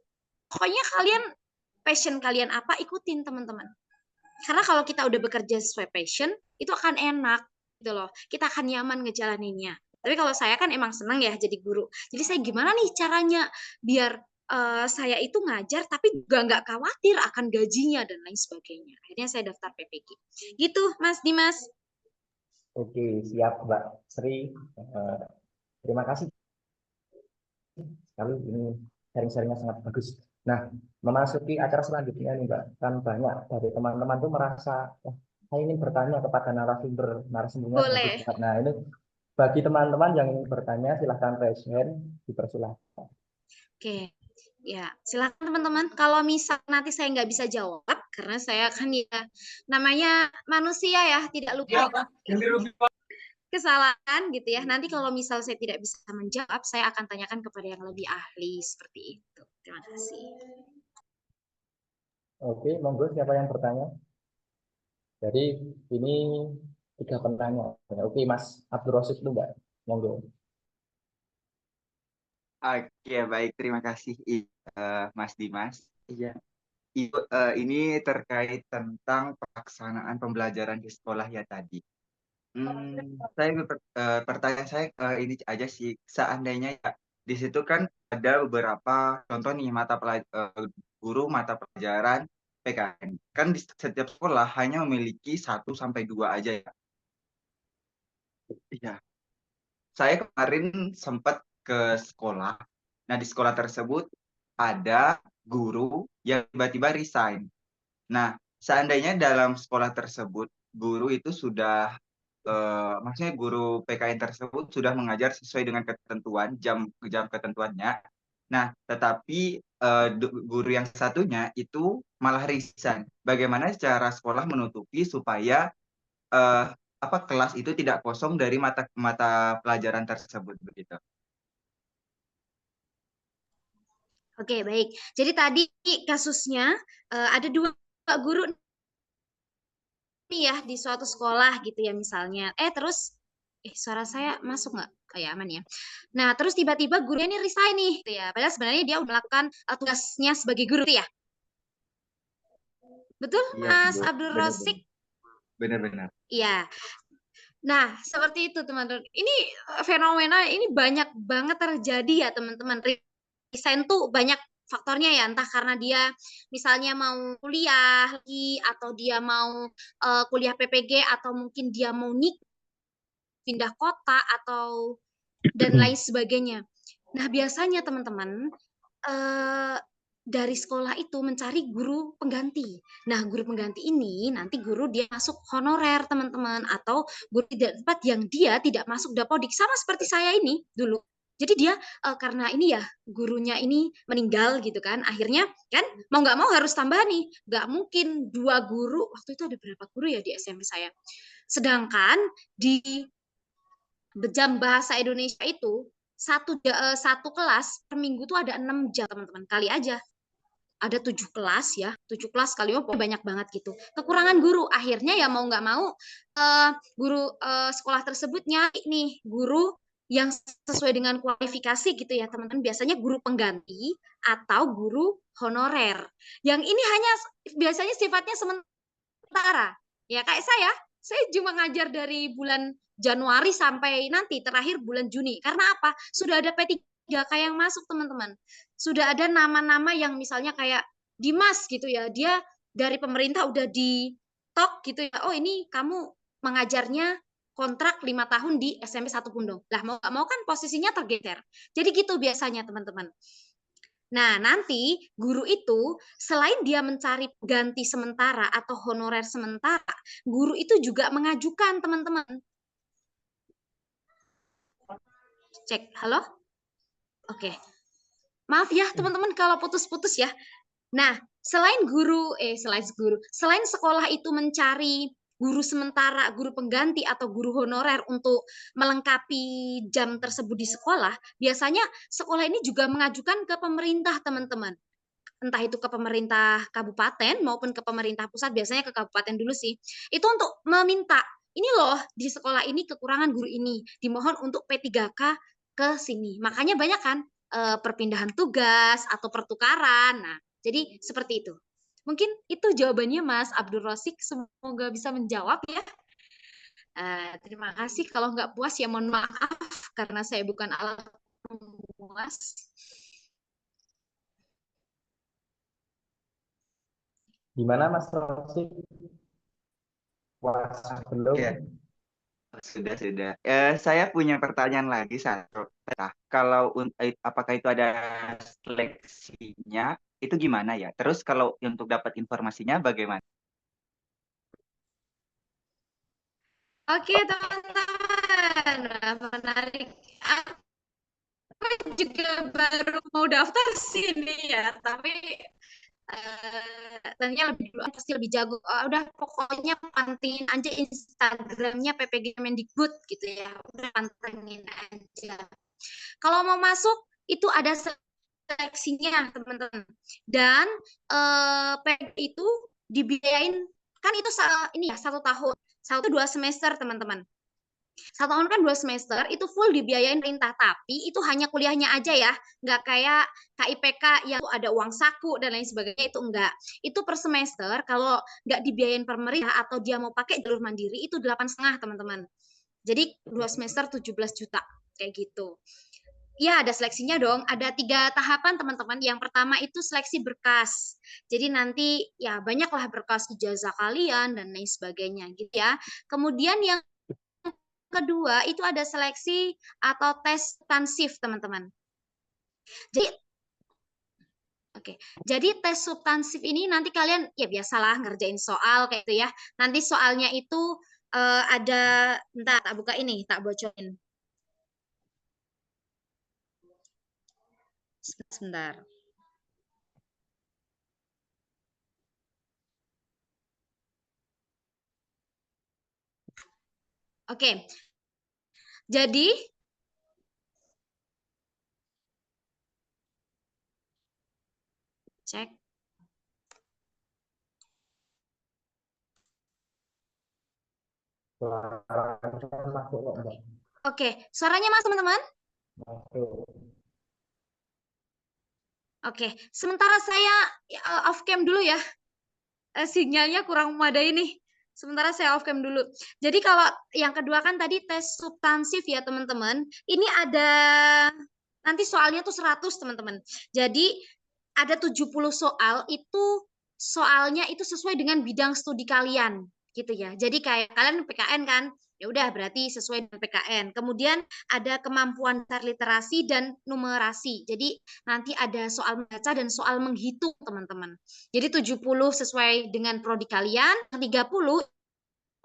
Pokoknya kalian, passion kalian apa, ikutin teman-teman. Karena kalau kita udah bekerja sesuai passion, itu akan enak gitu loh. Kita akan nyaman ngejalaninnya. Tapi kalau saya kan emang senang ya jadi guru. Jadi saya gimana nih caranya biar saya itu ngajar tapi juga nggak khawatir akan gajinya dan lain sebagainya. Akhirnya saya daftar PPG. Gitu, Mas Dimas. Oke, siap Mbak Sri. Terima kasih sekali, ini sharing-sharingnya sangat bagus. Nah, memasuki acara selanjutnya nih Mbak, kan banyak dari teman-teman tuh merasa, saya ingin bertanya kepada narasumbernya bagus Boleh. banget. Nah, ini bagi teman-teman yang ingin bertanya, silahkan raise hand, dipersilahkan. Oke. Ya, silakan teman-teman. Kalau misal nanti saya nggak bisa jawab, karena saya kan ya namanya manusia ya, tidak lupa kesalahan gitu ya. Nanti kalau misal saya tidak bisa menjawab, saya akan tanyakan kepada yang lebih ahli seperti itu. Terima kasih. Oke, monggo siapa yang bertanya? Jadi ini 3 penanya. Oke, Mas Abdul Rosid dulu Mbak. Monggo. Oke, baik. Terima kasih, Mas Dimas. Iya, ini terkait tentang pelaksanaan pembelajaran di sekolah ya tadi. Pertanyaan saya ini aja sih, seandainya ya di situ kan ada beberapa contoh nih guru mata pelajaran PKN. Kan di setiap sekolah hanya memiliki 1 sampai 2 aja ya. Iya, saya kemarin sempat ke sekolah. Nah, di sekolah tersebut ada guru yang tiba-tiba resign. Nah, seandainya dalam sekolah tersebut guru itu sudah maksudnya guru PKN tersebut sudah mengajar sesuai dengan ketentuan jam ketentuannya. Nah, tetapi guru yang satunya itu malah resign. Bagaimana cara sekolah menutupi supaya eh, kelas itu tidak kosong dari mata mata pelajaran tersebut begitu? Oke, baik. Jadi tadi kasusnya ada 2 guru nih ya di suatu sekolah gitu ya misalnya. Terus suara saya masuk nggak? Kayak aman ya. Nah, terus tiba-tiba gurunya ini resign nih gitu ya. Padahal sebenarnya dia udah melakukan tugasnya sebagai guru gitu ya. Betul, Iya, Mas Bu. Abdul Benar-benar. Rosik? Benar-benar. Iya. Nah, seperti itu teman-teman. Ini fenomena ini banyak banget terjadi ya teman-teman. Resign tuh banyak faktornya ya, entah karena dia misalnya mau kuliah lagi atau dia mau kuliah PPG atau mungkin dia mau pindah kota atau dan lain sebagainya. Nah, biasanya teman-teman dari sekolah itu mencari guru pengganti. Nah, guru pengganti ini nanti guru dia masuk honorer, teman-teman, atau guru tidak tempat yang dia tidak masuk dapodik sama seperti saya ini dulu. Jadi dia karena ini ya gurunya ini meninggal gitu kan, akhirnya kan mau nggak mau harus tambah nih, nggak mungkin 2 guru. Waktu itu ada berapa guru ya di SMP saya. Sedangkan di jam bahasa Indonesia itu satu kelas per minggu tuh ada 6 jam teman-teman, kali aja ada 7 kelas ya, 7 kelas kali banyak banget gitu. Kekurangan guru, akhirnya ya mau nggak mau guru sekolah tersebut nyari nih guru yang sesuai dengan kualifikasi gitu ya teman-teman. Biasanya guru pengganti atau guru honorer. Yang ini hanya biasanya sifatnya sementara. Ya kayak saya cuma ngajar dari bulan Januari sampai nanti terakhir bulan Juni. Karena apa? Sudah ada P3K yang masuk teman-teman. Sudah ada nama-nama yang misalnya kayak Dimas gitu ya. Dia dari pemerintah udah di tok gitu ya. Oh ini kamu mengajarnya kontrak 5 tahun di SMP 1 Pundong. Lah mau gak mau kan posisinya tergeser. Jadi gitu biasanya teman-teman. Nah, nanti guru itu selain dia mencari ganti sementara atau honorer sementara, guru itu juga mengajukan teman-teman. Cek, halo? Oke. Maaf ya teman-teman kalau putus-putus ya. Nah, selain sekolah itu mencari guru sementara, guru pengganti atau guru honorer untuk melengkapi jam tersebut di sekolah, biasanya sekolah ini juga mengajukan ke pemerintah, teman-teman. Entah itu ke pemerintah kabupaten maupun ke pemerintah pusat, biasanya ke kabupaten dulu sih. Itu untuk meminta, ini loh di sekolah ini kekurangan guru ini, dimohon untuk P3K ke sini. Makanya banyak kan perpindahan tugas atau pertukaran. Nah, jadi seperti itu. Mungkin itu jawabannya Mas Abdul Rosik. Semoga bisa menjawab ya. Terima kasih. Kalau nggak puas ya mohon maaf karena saya bukan alat pemuas. Gimana Mas Rosid? Puas belum? Ya, sudah. Saya punya pertanyaan lagi satu. Nah, kalau apakah itu ada seleksinya? Itu gimana ya? Terus kalau untuk dapat informasinya bagaimana? Oke, teman-teman. Menarik. Aku juga baru mau daftar sini ya, tapi tentunya lebih dulu pasti lebih jago. Udah pokoknya pantengin aja Instagramnya PPG Mendikbud gitu ya. Udah pantengin aja. Kalau mau masuk itu ada seleksinya teman-teman. Dan PG itu dibiayain, kan itu ini ya 1 tahun, 2 semester teman-teman. 1 tahun kan 2 semester, itu full dibiayain perintah, tapi itu hanya kuliahnya aja ya, nggak kayak KIPK yang ada uang saku dan lain sebagainya, itu enggak. Itu per semester, kalau nggak dibiayain pemerintah atau dia mau pakai jalur mandiri, itu 8,5 teman-teman. Jadi 2 semester 17 juta, kayak gitu. Ya, ada seleksinya dong. Ada 3 tahapan teman-teman. Yang pertama itu seleksi berkas. Jadi nanti ya banyaklah berkas ijazah kalian dan lain sebagainya gitu ya. Kemudian yang kedua itu ada seleksi atau tes substansif teman-teman. Jadi jadi tes substansif ini nanti kalian ya biasalah ngerjain soal kayak itu ya. Nanti soalnya itu ada, bentar tak buka ini, tak bocorin. Sebentar. Oke. Jadi cek. Suaranya masuk kok, Mbak. Oke, suaranya mas teman-teman? Masuk. Oke, sementara saya off cam dulu ya. Sinyalnya kurang memadai nih. Sementara saya off cam dulu. Jadi kalau yang kedua kan tadi tes substansif ya teman-teman. Ini ada nanti soalnya tuh 100 teman-teman. Jadi ada 70 soal, itu soalnya itu sesuai dengan bidang studi kalian gitu ya. Jadi kayak kalian PKN kan, ya udah berarti sesuai dengan PKN. Kemudian ada kemampuan dasar literasi dan numerasi. Jadi nanti ada soal membaca dan soal menghitung teman-teman. Jadi 70 sesuai dengan prodi kalian, 30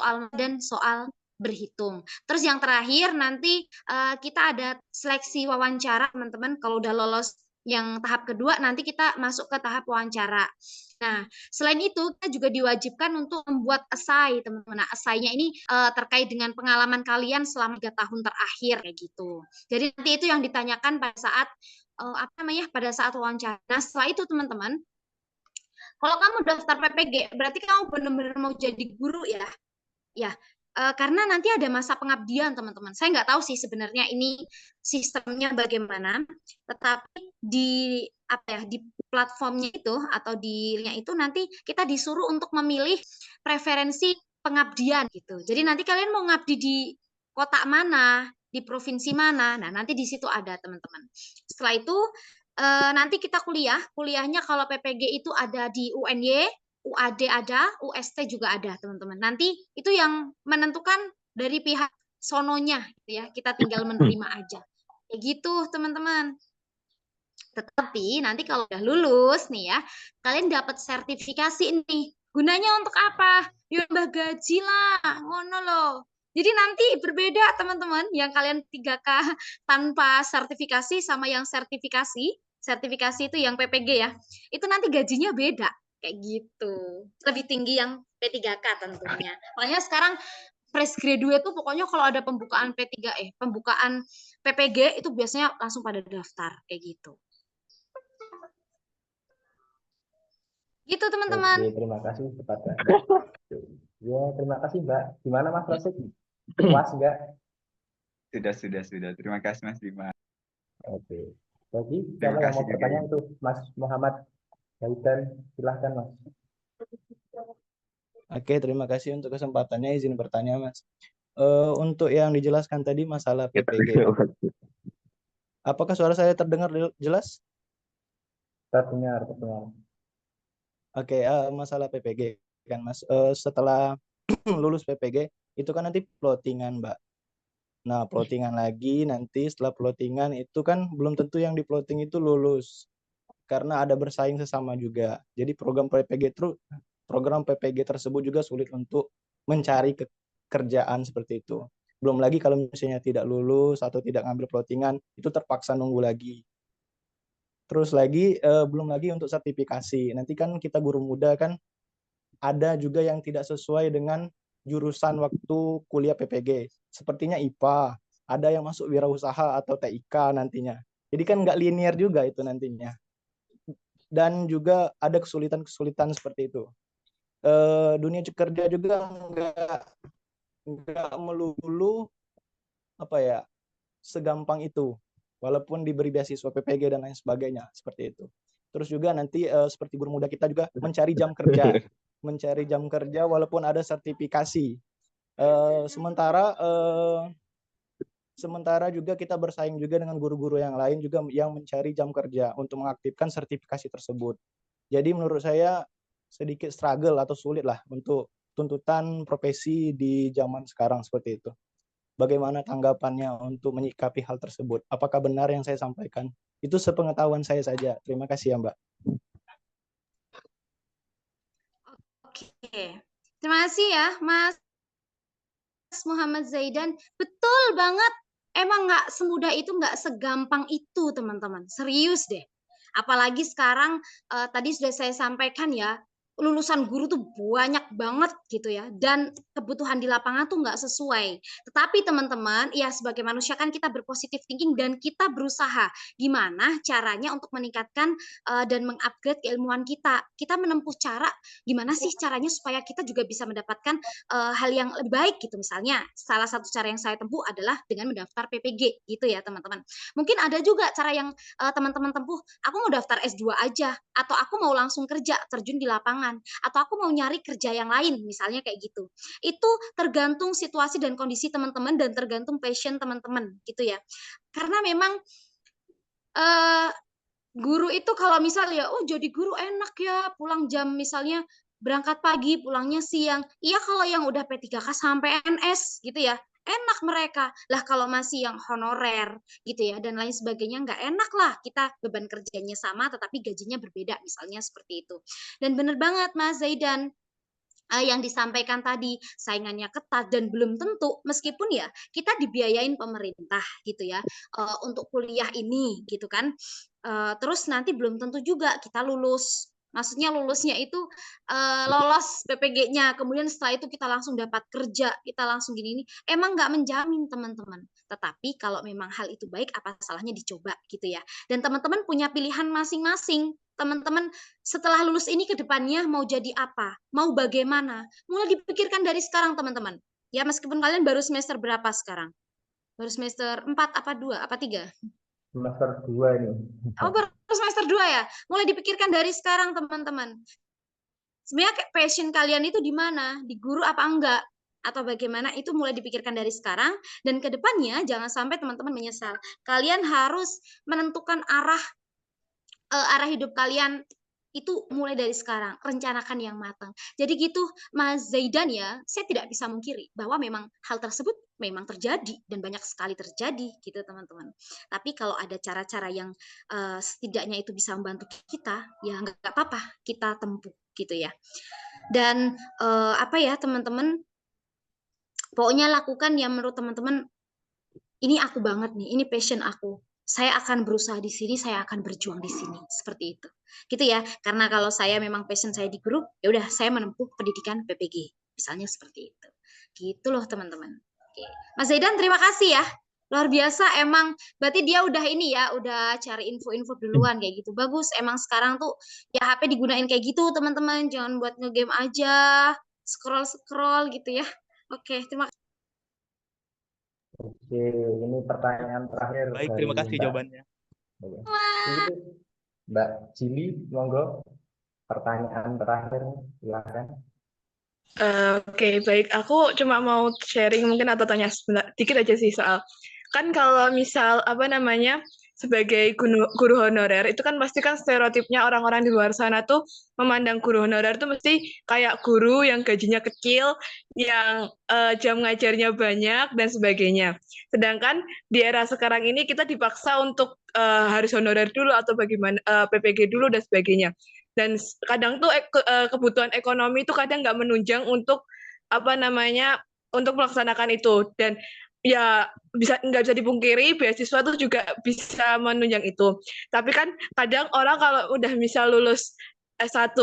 soal dan soal berhitung. Terus yang terakhir nanti kita ada seleksi wawancara teman-teman. Kalau udah lolos yang tahap kedua, nanti kita masuk ke tahap wawancara. Nah, selain itu kita juga diwajibkan untuk membuat esai, teman-teman. Nah, esainya ini terkait dengan pengalaman kalian selama 3 tahun terakhir kayak gitu. Jadi nanti itu yang ditanyakan pada saat pada saat wawancara. Nah, setelah itu teman-teman, kalau kamu daftar PPG, berarti kamu benar-benar mau jadi guru ya. Ya, karena nanti ada masa pengabdian teman-teman. Saya nggak tahu sih sebenarnya ini sistemnya bagaimana, tetapi di di platformnya itu atau di linknya itu nanti kita disuruh untuk memilih preferensi pengabdian gitu. Jadi nanti kalian mau ngabdi di kota mana, di provinsi mana, nah nanti di situ ada teman-teman. Setelah itu nanti kita kuliahnya kalau PPG itu ada di UNY, UAD ada, UST juga ada, teman-teman. Nanti itu yang menentukan dari pihak sononya, gitu ya. Kita tinggal menerima aja. Kayak gitu, teman-teman. Tetapi nanti kalau udah lulus nih ya, kalian dapat sertifikasi nih. Gunanya untuk apa? Ya nambah gaji lah, ngono loh. Jadi nanti berbeda teman-teman, yang kalian 3K tanpa sertifikasi sama yang sertifikasi itu yang PPG ya. Itu nanti gajinya beda kayak gitu. Lebih tinggi yang P3K tentunya. Makanya sekarang fresh graduate tuh pokoknya kalau ada pembukaan pembukaan PPG itu biasanya langsung pada daftar kayak gitu. Gitu teman-teman. Oke, terima kasih kepada Mbak. Ya, terima kasih Mbak. Gimana Mas Rosik? Puas nggak? Sudah. Terima kasih Mas Bima. Oke. Jadi, Terima siapa yang kasih mau juga bertanya Ibu. itu Mas Muhammad Haidan, silahkan Mas. Oke, terima kasih untuk kesempatannya. Izin bertanya, Mas. Untuk yang dijelaskan tadi masalah PPG, apakah suara saya terdengar jelas? Terdengar. Oke, masalah PPG kan, Mas. Setelah lulus PPG, itu kan nanti plottingan, Mbak. Nah, plottingan lagi nanti setelah plottingan itu kan belum tentu yang di plotting itu lulus. Karena ada bersaing sesama juga. Jadi program PPG tersebut juga sulit untuk mencari kerjaan seperti itu. Belum lagi kalau misalnya tidak lulus atau tidak ngambil plottingan, itu terpaksa nunggu lagi. Terus lagi belum lagi untuk sertifikasi. Nanti kan kita guru muda kan ada juga yang tidak sesuai dengan jurusan waktu kuliah PPG. Sepertinya IPA, ada yang masuk wirausaha atau TIK nantinya. Jadi kan nggak linear juga itu nantinya. Dan juga ada kesulitan-kesulitan seperti itu. Dunia kerja juga nggak melulu apa ya segampang itu, walaupun diberi beasiswa PPG dan lain sebagainya seperti itu. Terus juga nanti seperti guru muda kita juga mencari jam kerja walaupun ada sertifikasi. Sementara juga kita bersaing juga dengan guru-guru yang lain juga yang mencari jam kerja untuk mengaktifkan sertifikasi tersebut. Jadi menurut saya sedikit struggle atau sulit lah untuk tuntutan profesi di zaman sekarang seperti itu. Bagaimana tanggapannya untuk menyikapi hal tersebut? Apakah benar yang saya sampaikan? Itu sepengetahuan saya saja. Terima kasih ya, Mbak. Oke. Terima kasih ya, Mas Muhammad Zaidan. Betul banget. Emang nggak semudah itu, nggak segampang itu, teman-teman. Serius deh. Apalagi sekarang, tadi sudah saya sampaikan ya, lulusan guru tuh banyak banget gitu ya, dan kebutuhan di lapangan tuh nggak sesuai. Tetapi teman-teman, ya sebagai manusia kan kita berpositif thinking dan kita berusaha gimana caranya untuk meningkatkan dan mengupgrade keilmuan kita. Kita menempuh cara gimana sih caranya supaya kita juga bisa mendapatkan hal yang lebih baik gitu. Misalnya salah satu cara yang saya tempuh adalah dengan mendaftar PPG gitu ya teman-teman. Mungkin ada juga cara yang teman-teman tempuh, aku mau daftar S2 aja, atau aku mau langsung kerja terjun di lapangan, atau aku mau nyari kerja yang lain, misalnya kayak gitu. Itu tergantung situasi dan kondisi teman-teman dan tergantung passion teman-teman gitu ya. Karena memang guru itu kalau misalnya, oh jadi guru enak ya, pulang jam misalnya berangkat pagi, pulangnya siang. Iya kalau yang udah P3K sampai NS gitu ya, enak mereka. Lah kalau masih yang honorer gitu ya dan lain sebagainya, nggak enak lah, kita beban kerjanya sama tetapi gajinya berbeda misalnya seperti itu. Dan bener banget Mas Zaidan, yang disampaikan tadi, saingannya ketat dan belum tentu, meskipun ya kita dibiayain pemerintah gitu ya untuk kuliah ini gitu kan. Terus nanti belum tentu juga kita lulus. Maksudnya lulusnya itu lolos PPG-nya, kemudian setelah itu kita langsung dapat kerja, kita langsung gini ini. Emang nggak menjamin teman-teman. Tetapi kalau memang hal itu baik, apa salahnya dicoba gitu ya. Dan teman-teman punya pilihan masing-masing. Teman-teman setelah lulus ini ke depannya mau jadi apa, mau bagaimana, mulai dipikirkan dari sekarang teman-teman. Ya meskipun kalian baru semester berapa sekarang? Baru semester 4 apa 2 apa 3? Semester 2 ini. Oh baru semester 2 ya? Mulai dipikirkan dari sekarang teman-teman. Sebenarnya passion kalian itu di mana? Di guru apa enggak? Atau bagaimana itu mulai dipikirkan dari sekarang. Dan ke depannya jangan sampai teman-teman menyesal. Kalian harus menentukan arah hidup kalian itu mulai dari sekarang, rencanakan yang matang. Jadi gitu Mas Zaidan ya, saya tidak bisa mungkiri bahwa memang hal tersebut memang terjadi dan banyak sekali terjadi gitu teman-teman. Tapi kalau ada cara-cara yang setidaknya itu bisa membantu kita, ya nggak apa-apa kita tempuh gitu ya. Dan apa ya teman-teman, pokoknya lakukan yang menurut teman-teman ini aku banget nih, ini passion aku. Saya akan berusaha di sini, saya akan berjuang di sini, seperti itu. Gitu ya. Karena kalau saya memang passion saya di grup, ya udah saya menempuh pendidikan PPG, misalnya seperti itu. Gitu loh teman-teman. Oke. Mas Zaidan terima kasih ya. Luar biasa emang, berarti dia udah ini ya, udah cari info-info duluan kayak gitu. Bagus, emang sekarang tuh ya HP digunain kayak gitu teman-teman, jangan buat ngegame aja, scroll-scroll gitu ya. Oke, terima kasih. Oke, ini pertanyaan terakhir Baik, dari terima kasih Mbak. jawabannya. Itu Mbak Cili, monggo pertanyaan terakhir, silakan. Oke, baik. Aku cuma mau sharing mungkin atau tanya dikit aja sih soal. Kan kalau misal apa namanya sebagai guru honorer itu kan pasti kan stereotipnya orang-orang di luar sana tuh memandang guru honorer tuh mesti kayak guru yang gajinya kecil, yang jam ngajarnya banyak dan sebagainya. Sedangkan di era sekarang ini kita dipaksa untuk harus honorer dulu atau bagaimana PPG dulu dan sebagainya. Dan kadang tuh kebutuhan ekonomi itu kadang nggak menunjang untuk apa namanya untuk melaksanakan itu. Dan ya nggak bisa dipungkiri beasiswa itu juga bisa menunjang itu. Tapi kan kadang orang kalau udah misal lulus S1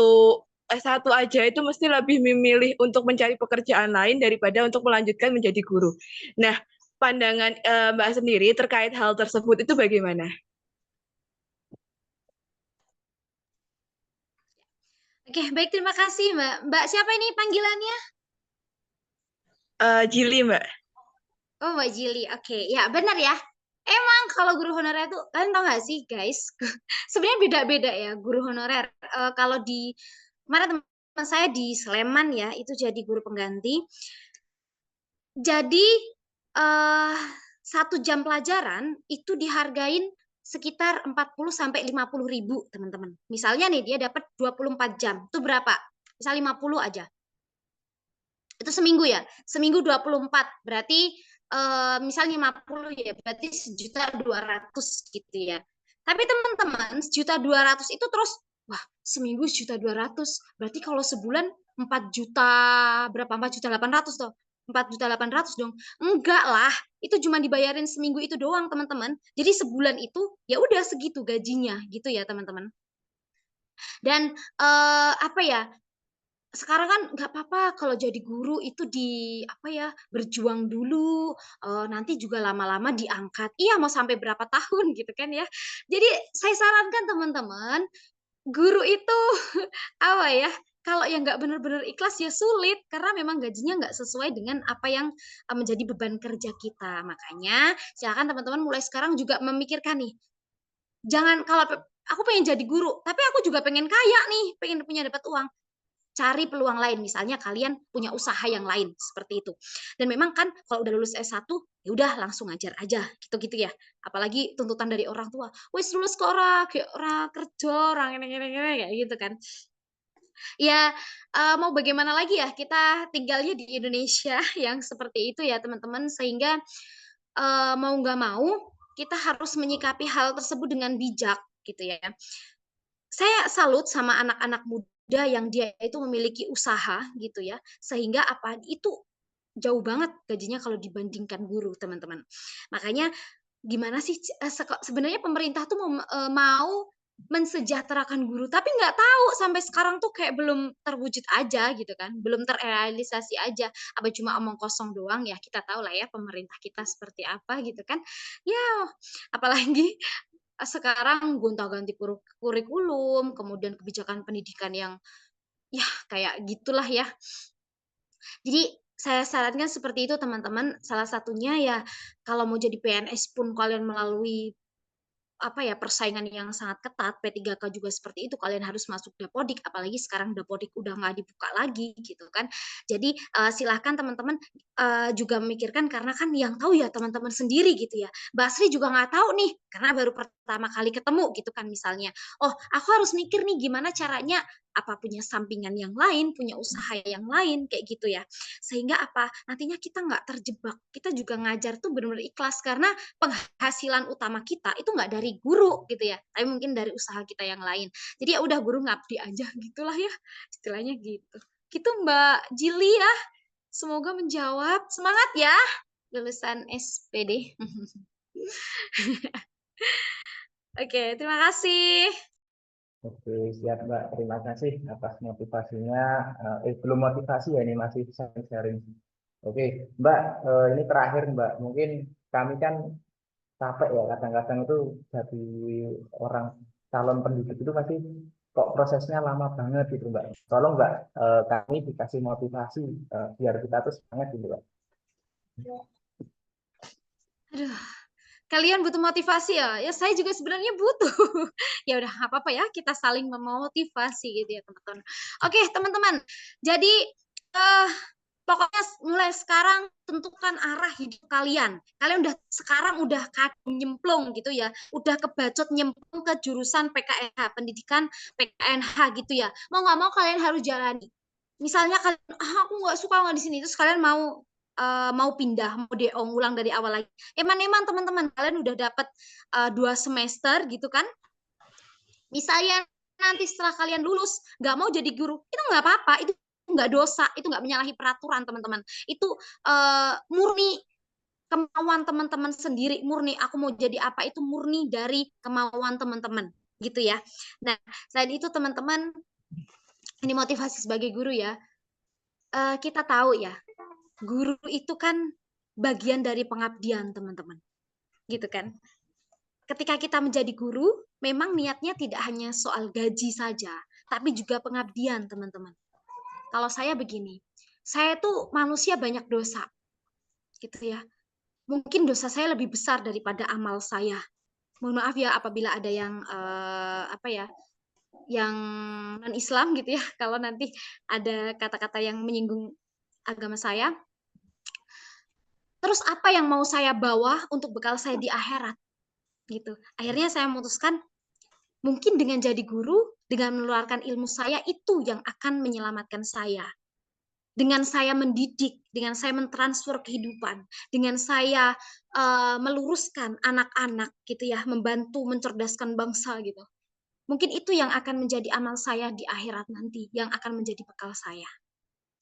aja itu mesti lebih memilih untuk mencari pekerjaan lain daripada untuk melanjutkan menjadi guru. Nah, pandangan Mbak sendiri terkait hal tersebut itu bagaimana? Oke, baik, terima kasih Mbak. Mbak siapa ini panggilannya? Jili, Mbak. Oh, Mbak Jili. Oke, ya benar ya. Emang kalau guru honorer itu, kalian tau gak sih guys? Sebenarnya beda-beda ya guru honorer. Kalau di mana teman saya di Sleman ya, itu jadi guru pengganti. Jadi 1 jam pelajaran itu dihargain sekitar 40 sampai 50 ribu, teman-teman. Misalnya nih dia dapat 24 jam. Itu berapa? Misal 50 aja. Itu seminggu ya. Seminggu 24. Berarti misalnya 50 ya, berarti 1.200.000 gitu ya. Tapi teman-teman, 1.200.000 itu terus, wah seminggu 1.200.000. Berarti kalau sebulan 4 juta, berapa? 4.800.000 toh. 4.800.000 dong. Enggak lah, itu cuma dibayarin seminggu itu doang, teman-teman. Jadi sebulan itu ya udah segitu gajinya gitu ya, teman-teman. Dan apa ya? Sekarang kan nggak apa-apa kalau jadi guru itu berjuang dulu, nanti juga lama-lama diangkat. Iya, mau sampai berapa tahun gitu kan ya. Jadi saya sarankan teman-teman, guru itu apa ya, kalau yang nggak benar-benar ikhlas ya sulit karena memang gajinya nggak sesuai dengan apa yang menjadi beban kerja kita. Makanya silakan teman-teman mulai sekarang juga memikirkan nih, jangan kalau aku pengen jadi guru, tapi aku juga pengen kaya nih, pengen punya dapat uang. Cari peluang lain, misalnya kalian punya usaha yang lain seperti itu. Dan memang kan kalau udah lulus S1 ya udah langsung ngajar aja gitu-gitu ya. Apalagi tuntutan dari orang tua, wis lulus kok ora kerja, orang ini kayak gitu kan. Ya mau bagaimana lagi ya, kita tinggalnya di Indonesia yang seperti itu ya teman-teman, sehingga mau nggak mau kita harus menyikapi hal tersebut dengan bijak gitu ya. Saya salut sama anak-anak muda yang dia itu memiliki usaha gitu ya, sehingga apa itu jauh banget gajinya kalau dibandingkan guru, teman-teman. Makanya gimana sih sebenarnya pemerintah tuh mau mensejahterakan guru, tapi nggak tahu sampai sekarang tuh kayak belum terwujud aja gitu kan, belum terrealisasi aja. Apa cuma omong kosong doang ya, kita tahu lah ya pemerintah kita seperti apa gitu kan. Ya, apalagi sekarang gonta-ganti kurikulum, kemudian kebijakan pendidikan yang ya kayak gitulah ya. Jadi saya sarankan seperti itu teman-teman. Salah satunya ya kalau mau jadi PNS pun kalian melalui persaingan yang sangat ketat, P3K juga seperti itu, kalian harus masuk Dapodik, apalagi sekarang Dapodik udah nggak dibuka lagi gitu kan. Jadi silahkan teman-teman juga memikirkan, karena kan yang tahu ya teman-teman sendiri gitu ya. Basri juga nggak tahu nih karena baru pertama kali ketemu gitu kan misalnya. Oh, aku harus mikir nih gimana caranya punya sampingan yang lain, punya usaha yang lain kayak gitu ya. Sehingga nantinya kita nggak terjebak. Kita juga ngajar tuh benar-benar ikhlas karena penghasilan utama kita itu nggak dari guru gitu ya, tapi mungkin dari usaha kita yang lain. Jadi ya udah guru ngabdi aja gitulah ya, istilahnya gitu. Gitu Mbak Jili ya. Semoga menjawab. Semangat ya lulusan SPD. Oke, terima kasih. Oke, siap Mbak. Terima kasih atas motivasinya. Belum motivasi ya, ini masih sharing. Oke, Mbak, ini terakhir Mbak. Mungkin kami kan capek ya, kadang-kadang itu jadi orang calon pendidik itu masih kok prosesnya lama banget gitu Mbak. Tolong Mbak, kami dikasih motivasi biar kita tuh semangat gitu Mbak. Aduh, kalian butuh motivasi ya? Ya saya juga sebenarnya butuh. Ya udah apa-apa ya, kita saling memotivasi gitu ya teman-teman. Oke teman-teman, jadi pokoknya mulai sekarang tentukan arah hidup kalian. Kalian sekarang udah nyemplung gitu ya, udah kebacot nyemplung ke jurusan PKNH, pendidikan PKNH gitu ya. Mau nggak mau kalian harus jalani. Misalnya kalian, aku nggak suka nggak di sini, terus kalian mau pindah, mau ngulang dari awal lagi. Eman-eman teman-teman, kalian udah dapat 2 semester gitu kan. Misalnya nanti setelah kalian lulus nggak mau jadi guru, itu nggak apa-apa, itu nggak dosa, itu nggak menyalahi peraturan teman-teman. Itu murni kemauan teman-teman sendiri, murni aku mau jadi apa itu murni dari kemauan teman-teman gitu ya. Nah selain itu teman-teman, ini motivasi sebagai guru ya, kita tahu ya guru itu kan bagian dari pengabdian teman-teman gitu kan. Ketika kita menjadi guru, memang niatnya tidak hanya soal gaji saja, tapi juga pengabdian, teman-teman. Kalau saya begini, saya tuh manusia banyak dosa, gitu ya. Mungkin dosa saya lebih besar daripada amal saya. Mohon maaf ya apabila ada yang yang non-Islam gitu ya. Kalau nanti ada kata-kata yang menyinggung agama saya. Terus apa yang mau saya bawa untuk bekal saya di akhirat? Gitu. Akhirnya saya memutuskan mungkin dengan jadi guru, dengan menularkan ilmu saya itu yang akan menyelamatkan saya. Dengan saya mendidik, dengan saya mentransfer kehidupan, dengan saya meluruskan anak-anak gitu ya, membantu mencerdaskan bangsa gitu. Mungkin itu yang akan menjadi amal saya di akhirat nanti, yang akan menjadi bekal saya.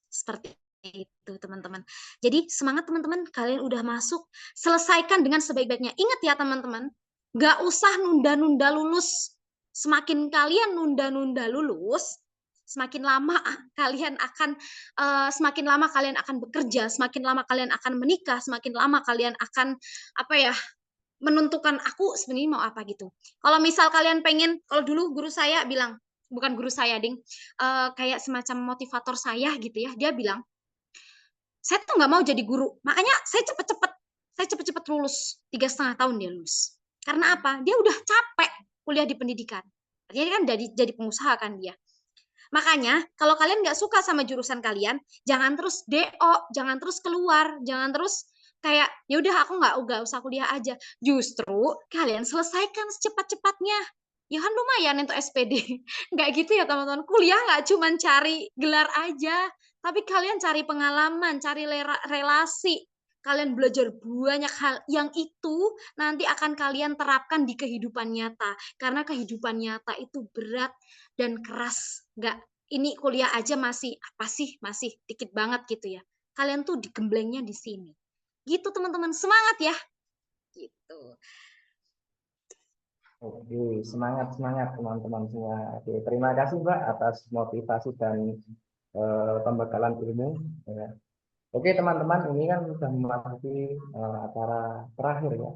Seperti itu, teman-teman. Jadi semangat teman-teman, kalian udah masuk, selesaikan dengan sebaik-baiknya. Ingat ya teman-teman, nggak usah nunda-nunda lulus. Semakin kalian nunda-nunda lulus, semakin lama kalian akan bekerja, semakin lama kalian akan menikah, semakin lama kalian akan menentukan aku sebenarnya mau apa gitu. Kalau misal kalian pengen, kalau dulu guru saya bilang, bukan guru saya ding, kayak semacam motivator saya gitu ya, dia bilang, saya tuh nggak mau jadi guru, makanya saya cepet-cepet lulus, 3,5 tahun dia lulus. Karena apa? Dia udah capek kuliah di pendidikan. Dia kan jadi pengusaha kan dia. Makanya kalau kalian nggak suka sama jurusan kalian, jangan terus DO, jangan terus keluar, jangan terus kayak ya udah aku nggak usah kuliah aja. Justru kalian selesaikan secepat-cepatnya. Ya kan lumayan untuk SPD. Nggak gitu ya teman-teman. Kuliah nggak cuma cari gelar aja, tapi kalian cari pengalaman, cari relasi. Kalian belajar banyak hal yang itu nanti akan kalian terapkan di kehidupan nyata. Karena kehidupan nyata itu berat dan keras. Nggak, ini kuliah aja masih masih dikit banget gitu ya. Kalian tuh digemblengnya di sini. Gitu teman-teman, semangat ya. Gitu. Oke, semangat teman-teman semua. Oke, terima kasih Mbak atas motivasi dan pembekalan ilmu. Ya. Oke teman-teman, ini kan sudah memasuki acara terakhir ya.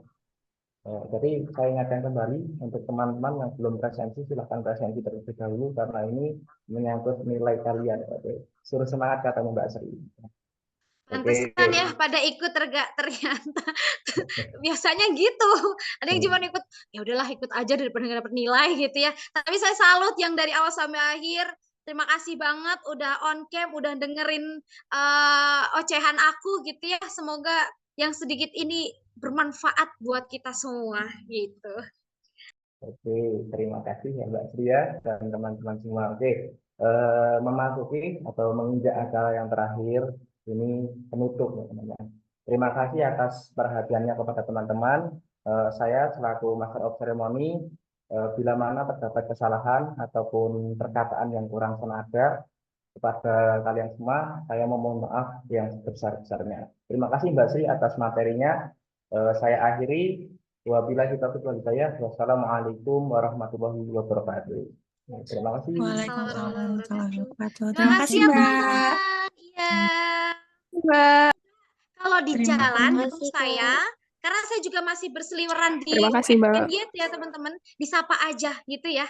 Jadi saya ingatkan kembali untuk teman-teman yang belum presensi, silahkan presensi terlebih dahulu karena ini menyangkut nilai kalian. Oke, suruh semangat katanya Mbak Sri. Pantesan ya pada ikut ternyata. Biasanya gitu. Ada yang cuma ikut, ya udahlah ikut aja daripada nggak dapet nilai gitu ya. Tapi saya salut yang dari awal sampai akhir. Terima kasih banget udah on cam, udah dengerin ocehan aku gitu ya. Semoga yang sedikit ini bermanfaat buat kita semua gitu. Oke, terima kasih ya Mbak Sri ya dan teman-teman semua. Oke, memasuki atau menginjak acara yang terakhir, ini penutup ya teman-teman. Terima kasih atas perhatiannya kepada teman-teman. Saya selaku Master of Ceremony, bila mana terdapat kesalahan ataupun perkataan yang kurang senada kepada kalian semua, saya memohon maaf yang sebesar-besarnya. Terima kasih Mbak Sri atas materinya. Saya akhiri. Wabillahi taufiq wal hidayah. Wassalamualaikum warahmatullahi wabarakatuh. Terima kasih. Waalaikumsalam warahmatullahi wabarakatuh. Terima Terima kasih kasih, ya Mbak. teman-teman. Iya. Mbak. Kalau di Terima jalan kasih. ketemu saya, karena saya juga masih berseliweran di Terima kasih, Mbak. diet ya teman-teman, disapa aja gitu ya.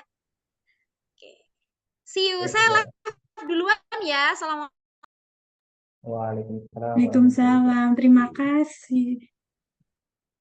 Oke. See you. Baik, Saya Mbak. live duluan ya. Assalamualaikum. Waalaikumsalam warahmatullahi wabarakatuh. Waalaikumsalam. Terima kasih.